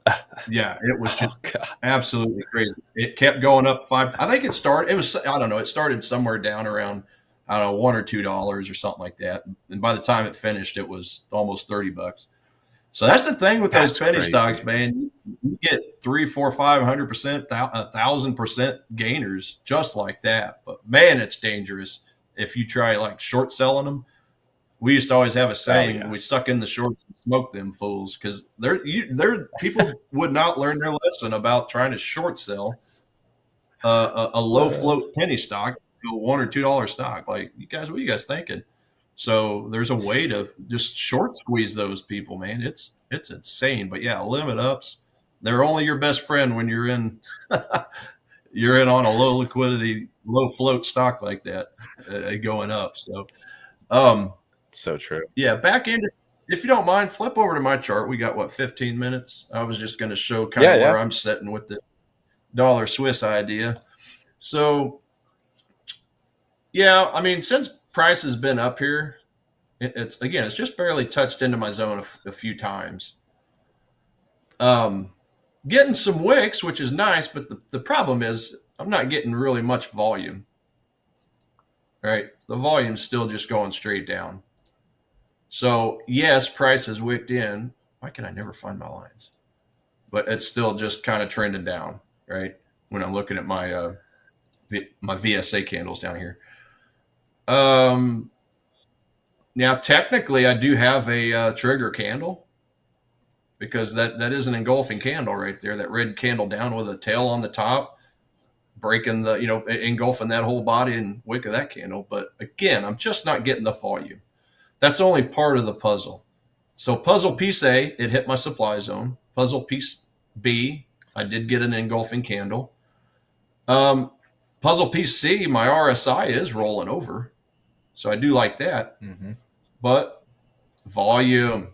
yeah, it was Oh just god. absolutely crazy. It kept going up five. I think it started. It was, I don't know. It started somewhere down around, I don't know, $1 or $2 or something like that. And by the time it finished, it was almost $30. So that's the thing with those That's penny crazy. stocks, man. You get 3, 4, 500%, 1,000% gainers just like that. But man, it's dangerous if you try like short selling them. We used to always have a Oh saying: yeah. we suck in the shorts and smoke them fools, because they're people would not learn their lesson about trying to short sell a low Uh, float penny stock, a $1 or $2 stock. Like, you guys, what are you guys thinking? So there's a way to just short squeeze those people, man. It's insane. But yeah, limit ups, they're only your best friend when you're in you're in on a low liquidity, low float stock like that, going up. So so true. yeah, back into, if you don't mind, flip over to my chart. We got what, 15 minutes. I was just going to show kind Yeah, of yeah. where I'm sitting with the dollar Swiss idea. So yeah, I mean, since price has been up here, it's just barely touched into my zone a few times. Um, Getting some wicks, which is nice, but the problem is I'm not getting really much volume. Right, the volume's still just going straight down. So yes, price has wicked in. Why can I never find my lines? But it's still just kind of trending down, right? When I'm looking at my VSA candles down here. Now technically, I do have a trigger candle because that is an engulfing candle right there. That red candle down with a tail on the top, breaking engulfing that whole body and wick of that candle. But again, I'm just not getting the volume. That's only part of the puzzle. So puzzle piece A, it hit my supply zone. Puzzle piece B, I did get an engulfing candle. Puzzle piece C, my RSI is rolling over. So I do like that. Mm-hmm. But volume,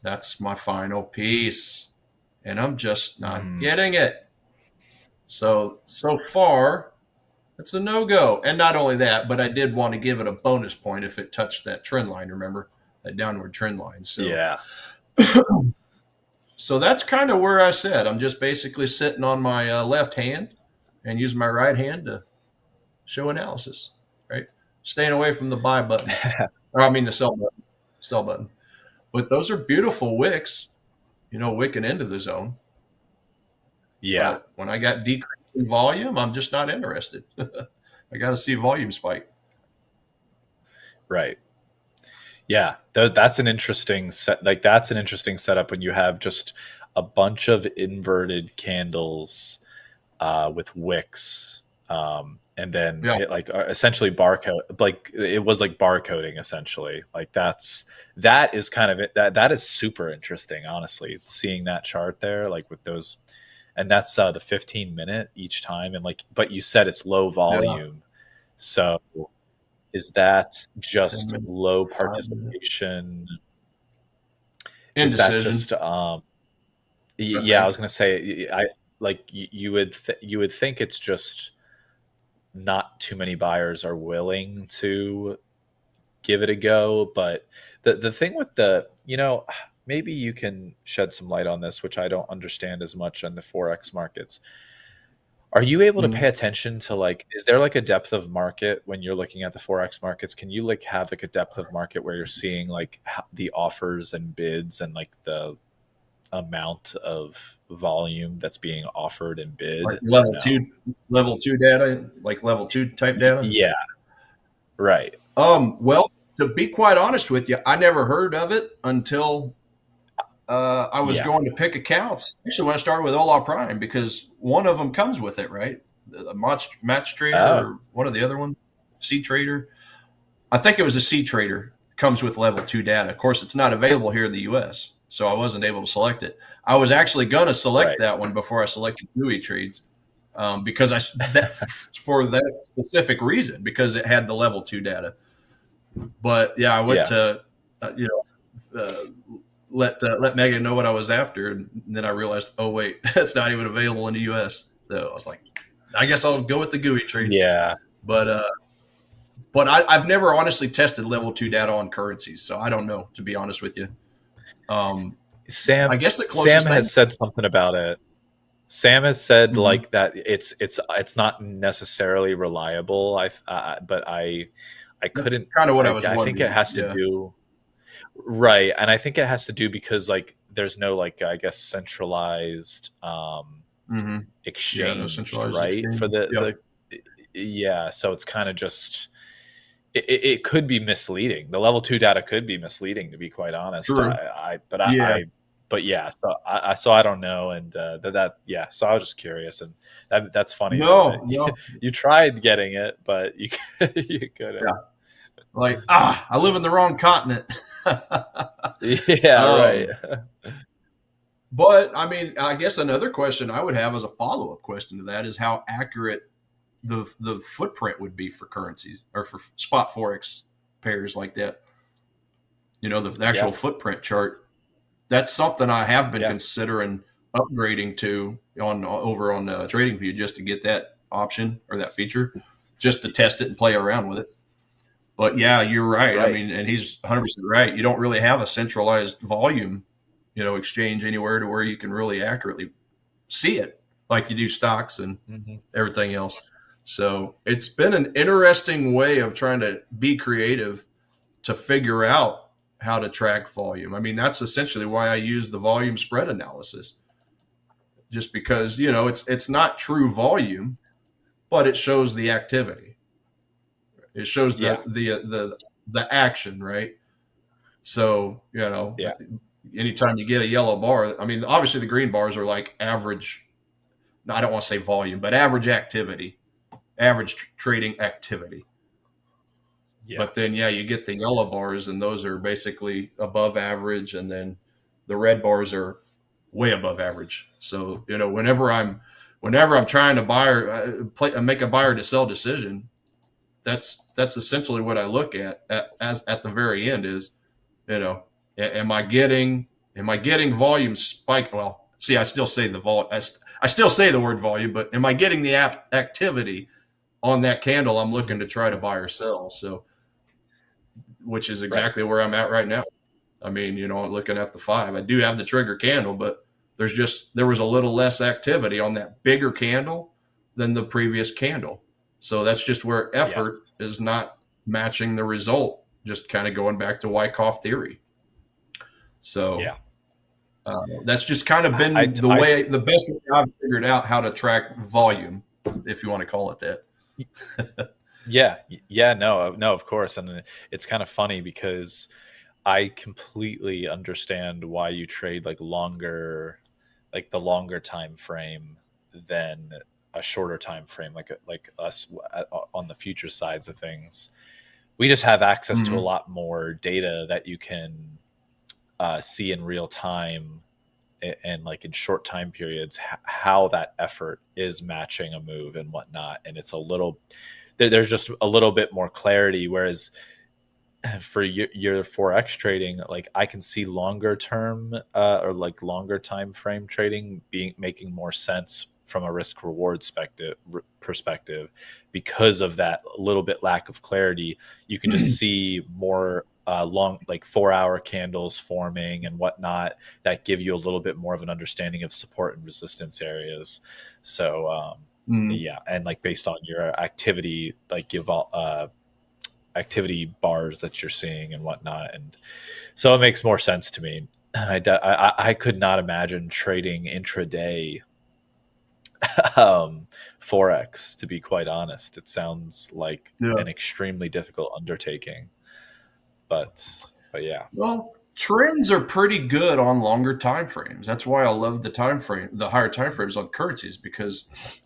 that's my final piece. And I'm just not getting it. So far, it's a no-go. And not only that, but I did want to give it a bonus point if it touched that trend line, remember? That downward trend line. So Yeah. So that's kind of where I said I'm just basically sitting on my left hand and using my right hand to show analysis, right? Staying away from the buy button, or I mean the sell button. But those are beautiful wicks, wicking into the zone. Yeah. But when I got decreasing volume, I'm just not interested. I got to see volume spike. Right. Yeah, that's an interesting set. Like that's an interesting setup when you have just a bunch of inverted candles with wicks, and then Yeah. it essentially barcode. Like it was like barcoding essentially. Like that is kind of it. That is super interesting. Honestly, seeing that chart there, like with those, and that's the 15-minute each time, and but you said it's low volume, so. Is that just 10 minutes, low 5 minutes. participation? Is that Indecision, just I yeah, I think. was going to say you would you would think it's just not too many buyers are willing to give it a go, but the thing with maybe you can shed some light on this, which I don't understand as much on the Forex markets. Are you able to pay Mhm. attention to is there a depth of market when you're looking at the Forex markets? Can you have a depth of market where you're seeing the offers and bids and the amount of volume that's being offered and Like bid or no? level two data, like level two type data. Yeah, right. Well, to be quite honest with you, I never heard of it until I was Yeah. going to pick accounts. Actually, when I started with Hola Prime, because one of them comes with it, right? The match trader Oh, or one of the other ones, C trader. I think it was a C trader comes with level two data. Of course, it's not available here in the U.S., so I wasn't able to select it. I was actually going to select right. that one before I selected GUI trades because for that specific reason because it had the level two data. But yeah, I went Yeah. to let Megan know what I was after, and then I realized, oh wait, that's not even available in the U.S. So I was like, I guess I'll go with the GUI trades. Yeah. But I've never honestly tested level two data on currencies, so I don't know, to be honest with you. I guess the Sam closest has thing. said something about it. Sam has said Mhm. that it's not necessarily reliable. But I That's couldn't. kind of what I was I think it wondering. has to Yeah. do right, and I think it has to do because there's no I guess centralized Hmm. Yeah. No exchanged centralized right exchange. for Yep. the yeah. So it's kind of just it could be misleading. The level two data could be misleading, to be quite honest. True. I Yeah. but yeah. So I don't know, and yeah. So I was just curious, and that's funny though No. that No. you tried getting it, but you you couldn't. Yeah. Like I live in the wrong continent. Yeah, right. um, but I mean, I guess another question I would have as a follow up question to that is how accurate the footprint would be for currencies or for spot forex pairs like that. The Yeah, actual footprint chart. That's something I have been yeah, considering upgrading to on over on TradingView just to get that option or that feature just to test it and play around with it. But yeah, you're right. I Right. mean, and he's 100% right. You don't really have a centralized volume, exchange anywhere to where you can really accurately see it like you do stocks and Hmm. everything else. So it's been an interesting way of trying to be creative to figure out how to track volume. I mean, that's essentially why I use the volume spread analysis, just because it's not true volume, but it shows the activity. It shows Yeah. the action, right? So Yeah. anytime you get a yellow bar, I mean, obviously the green bars are like average. No, I don't want to say volume, but average activity, average trading activity. Yeah. But then, yeah, you get the yellow bars, and those are basically above average, and then the red bars are way above average. So, whenever I'm trying to buy or make a buyer to sell decision, that's essentially what I look at the very end is, you know, am I getting volume spike? Well, see, I still say the vol. I still say the word volume, but am I getting the activity on that candle I'm looking Hmm. to try to buy or sell? So, which is Right. exactly where I'm at right now. I mean, looking at the 5, I do have the trigger candle, but there was a little less activity on that bigger candle than the previous candle. So that's just where effort Yes. is not matching the result, just kind of going back to Wyckoff theory. So Yeah. that's just kind of I, been t- I, the best way I've figured out how to track volume, if you want to call it that. yeah. Yeah. No, no, of course. And it's kind of funny because I completely understand why you trade like the longer time frame than a shorter time frame, like us on the future sides of things. We just have access to a Mm-hmm. lot more data that you can see in real time and like in short time periods how that effort is matching a move and whatnot, and it's a little there's just a little bit more clarity, whereas for your forex trading, like I can see longer term or like longer time frame trading being making more sense from a risk reward perspective because of that little bit lack of clarity. You can just see more long, like 4 hour candles forming and whatnot that give you a little bit more of an understanding of support and resistance areas. So Mm-hmm. yeah, and like based on your activity, like give all activity bars that you're seeing and whatnot, and so it makes more sense to me. I could not imagine trading intraday um, forex. To be quite honest, it sounds like Yeah. an extremely difficult undertaking. But yeah, Well, trends are pretty good on longer time frames. That's why I love the higher time frames on currencies, because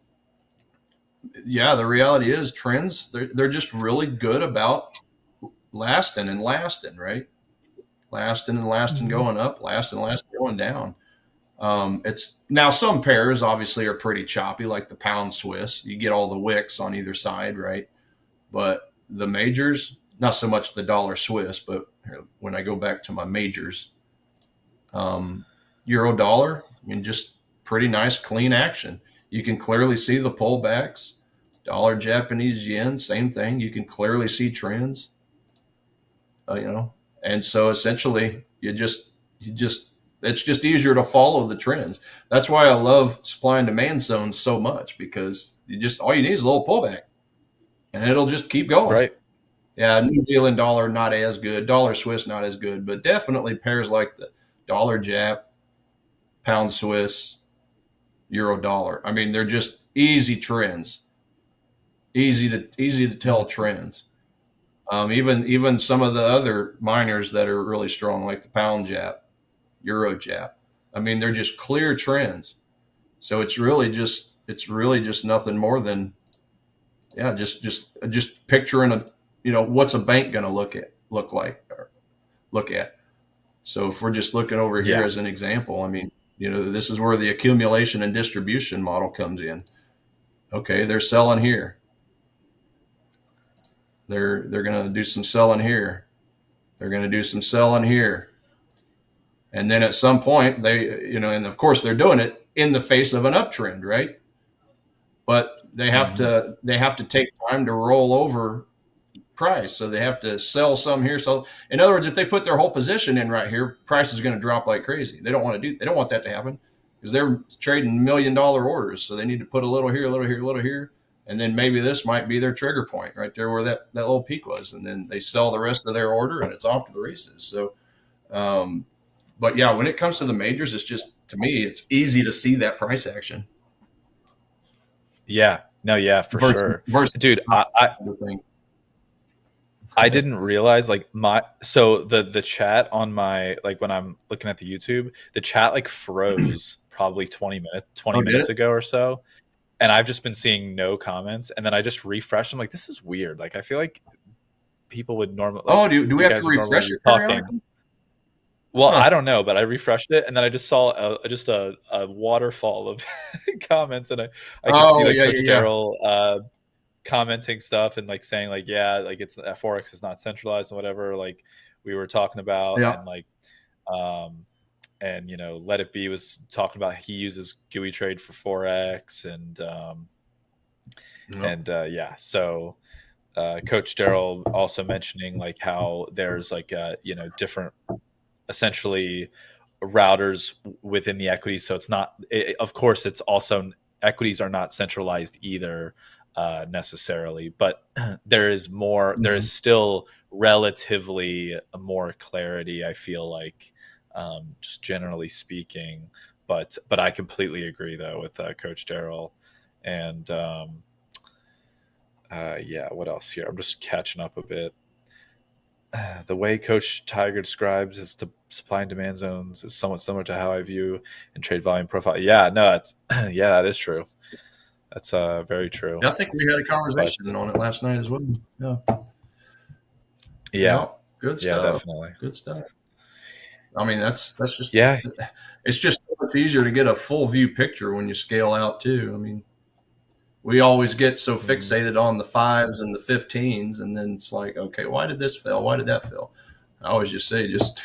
yeah, the reality is trends they're just really good about lasting and lasting, right? Lasting and lasting Mhm. going up, lasting and lasting going down. It's now some pairs obviously are pretty choppy, like the pound Swiss. You get all the wicks on either side, right? But the majors, not so much the dollar Swiss, but when I go back to my majors, Um, Euro dollar, I mean, just pretty nice, clean action. You can clearly see the pullbacks. Dollar Japanese yen, same thing. You can clearly see trends, and so essentially, it's just easier to follow the trends. That's why I love supply and demand zones so much, because all you need is a little pullback, and it'll just keep going. right. Yeah, New Zealand dollar not as good, dollar Swiss not as good, but definitely pairs like the dollar Jap, pound Swiss, euro dollar. I mean, they're just easy trends, easy to tell Mhm. trends. Even some of the other miners that are really strong, like the pound Jap, euro Jap. I mean, they're just clear trends. So it's really just nothing more than, yeah, just picturing what's a bank going to look like or look at. So if we're just looking over here Yeah. as an example, I mean, this is where the accumulation and distribution model comes in. Okay, they're selling here. They're going to do some selling here. They're going to do some selling here. And then at some point and of course they're doing it in the face of an uptrend, right? but they have to take time to roll over price. So they have to sell some here. So in other words, if they put their whole position in right here, price is going to drop like crazy. They don't want that to happen because they're trading $1 million orders. So they need to put a little here, a little here, a little here. And then maybe this might be their trigger point right there where that little peak was. And then they sell the rest of their order and it's off to the races. So, but yeah, when it comes to the majors, it's just, to me, it's easy to see that price action. Yeah, no, yeah, for sure. Dude, I didn't realize like the chat on my, like when I'm looking at the YouTube, the chat like froze probably 20 minutes ago or so. And I've just been seeing no comments. And then I just refreshed. I'm like, this is weird. Like, I feel like people would normally. Like, do we have to refresh it periodically? Well, I don't know, but I refreshed it, and then I just saw a waterfall of comments, and I could see like Coach Darryl commenting stuff and like saying like, yeah, like it's Forex is not centralized and whatever, like we were talking about, and like and Let It Be was talking about he uses GUI trade for Forex, and so Coach Darryl also mentioning like how there's like different essentially routers within the equities. So it's not, of course, it's also equities are not centralized either necessarily, but there is more, there is still relatively more clarity, I feel like, just generally speaking. But I completely agree though with Coach Darryl. And what else here? I'm just catching up a bit. The way Coach Tiger describes is to supply and demand zones is somewhat similar to how I view and trade volume profile. Yeah, no, it's that is true. That's very true. Yeah, I think we had a conversation on it last night as well. Yeah. Good stuff. Yeah, definitely. Good stuff. I mean, that's just it's just so much easier to get a full view picture when you scale out too. I mean, we always get so fixated on the 5s and the 15s, and then it's like, okay, why did this fail? Why did that fail? I always just say, just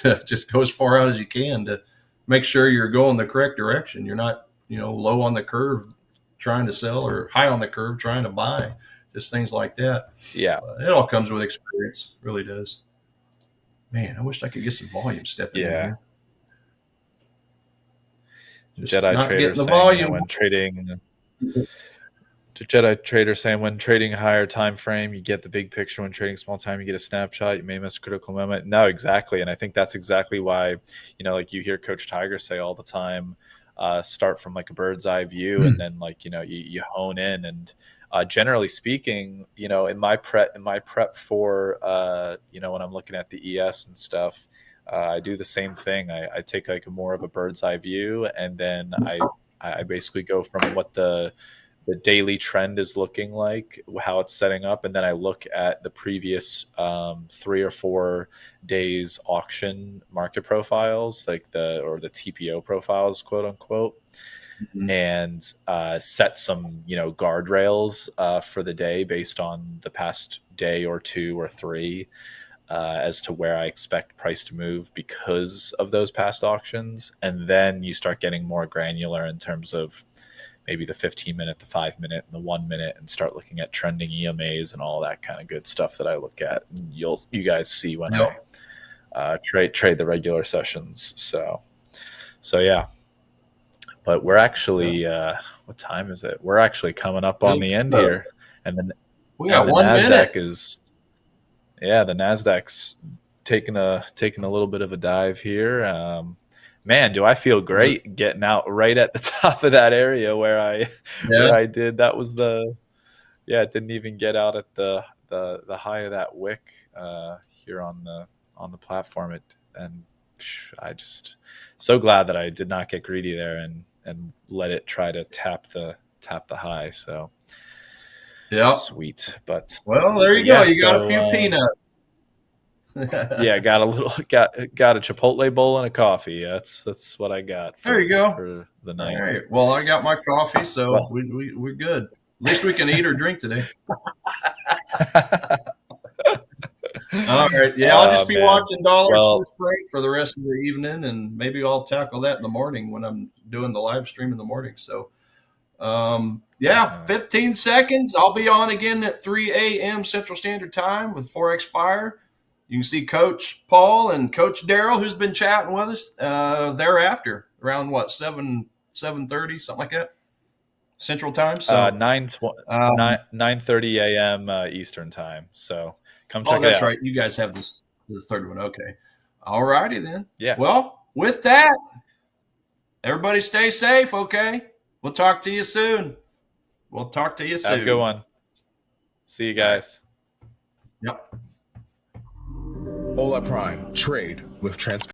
go as far out as you can to make sure you're going the correct direction. You're not, low on the curve trying to sell or high on the curve trying to buy. Just things like that. Yeah, it all comes with experience. It really does. Man, I wish I could get some volume stepping in here. Just Jedi Trader saying when trading. Jedi Trader saying when trading higher time frame, you get the big picture. When trading small time, you get a snapshot. You may miss a critical moment. No, exactly, and I think that's exactly why like you hear Coach Tiger say all the time, start from like a bird's eye view, and then like you hone in. And generally speaking, in my prep for when I'm looking at the ES and stuff, I do the same thing. I take like a more of a bird's eye view, and then I basically go from what the daily trend is looking like, how it's setting up, and then I look at the previous 3 or 4 days auction market profiles, like the TPO profiles, quote unquote, and set some guardrails for the day based on the past day or 2 or 3 as to where I expect price to move because of those past auctions. And then you start getting more granular in terms of maybe the 15-minute, the 5-minute, and the 1-minute, and start looking at trending EMAs and all that kind of good stuff that I look at. And you guys see when I trade the regular sessions. So yeah. But we're actually what time is it? We're actually coming up on the end here, and then we got 1 NASDAQ minute. The NASDAQ's taking a little bit of a dive here. Man, do I feel great getting out right at the top of that area where I did. That was it didn't even get out at the high of that wick here on the platform. And I just so glad that I did not get greedy there and let it try to tap the high. So sweet. But there you go. You got a few peanuts. Got a Chipotle bowl and a coffee. That's what I got. There you go for the night. All right. Well, I got my coffee, so we're good. At least we can eat or drink today. All right. Yeah, I'll just be watching dollars for the rest of the evening, and maybe I'll tackle that in the morning when I'm doing the live stream in the morning. So Yeah, Definitely. 15 seconds. I'll be on again at 3 a.m. Central Standard Time with Forex Fire. You can see Coach Paul and Coach Daryl, who's been chatting with us thereafter around what 7:30, something like that, Central Time. So, 9:30 a.m. Eastern time. So come oh, check it that's out. right. You guys have the third one. Okay. All righty then. Yeah. Well, with that, everybody stay safe. Okay. We'll talk to you soon. We'll talk to you Have a good soon. one. See you All right. guys. Yep. Hola Prime. Trade with transparency.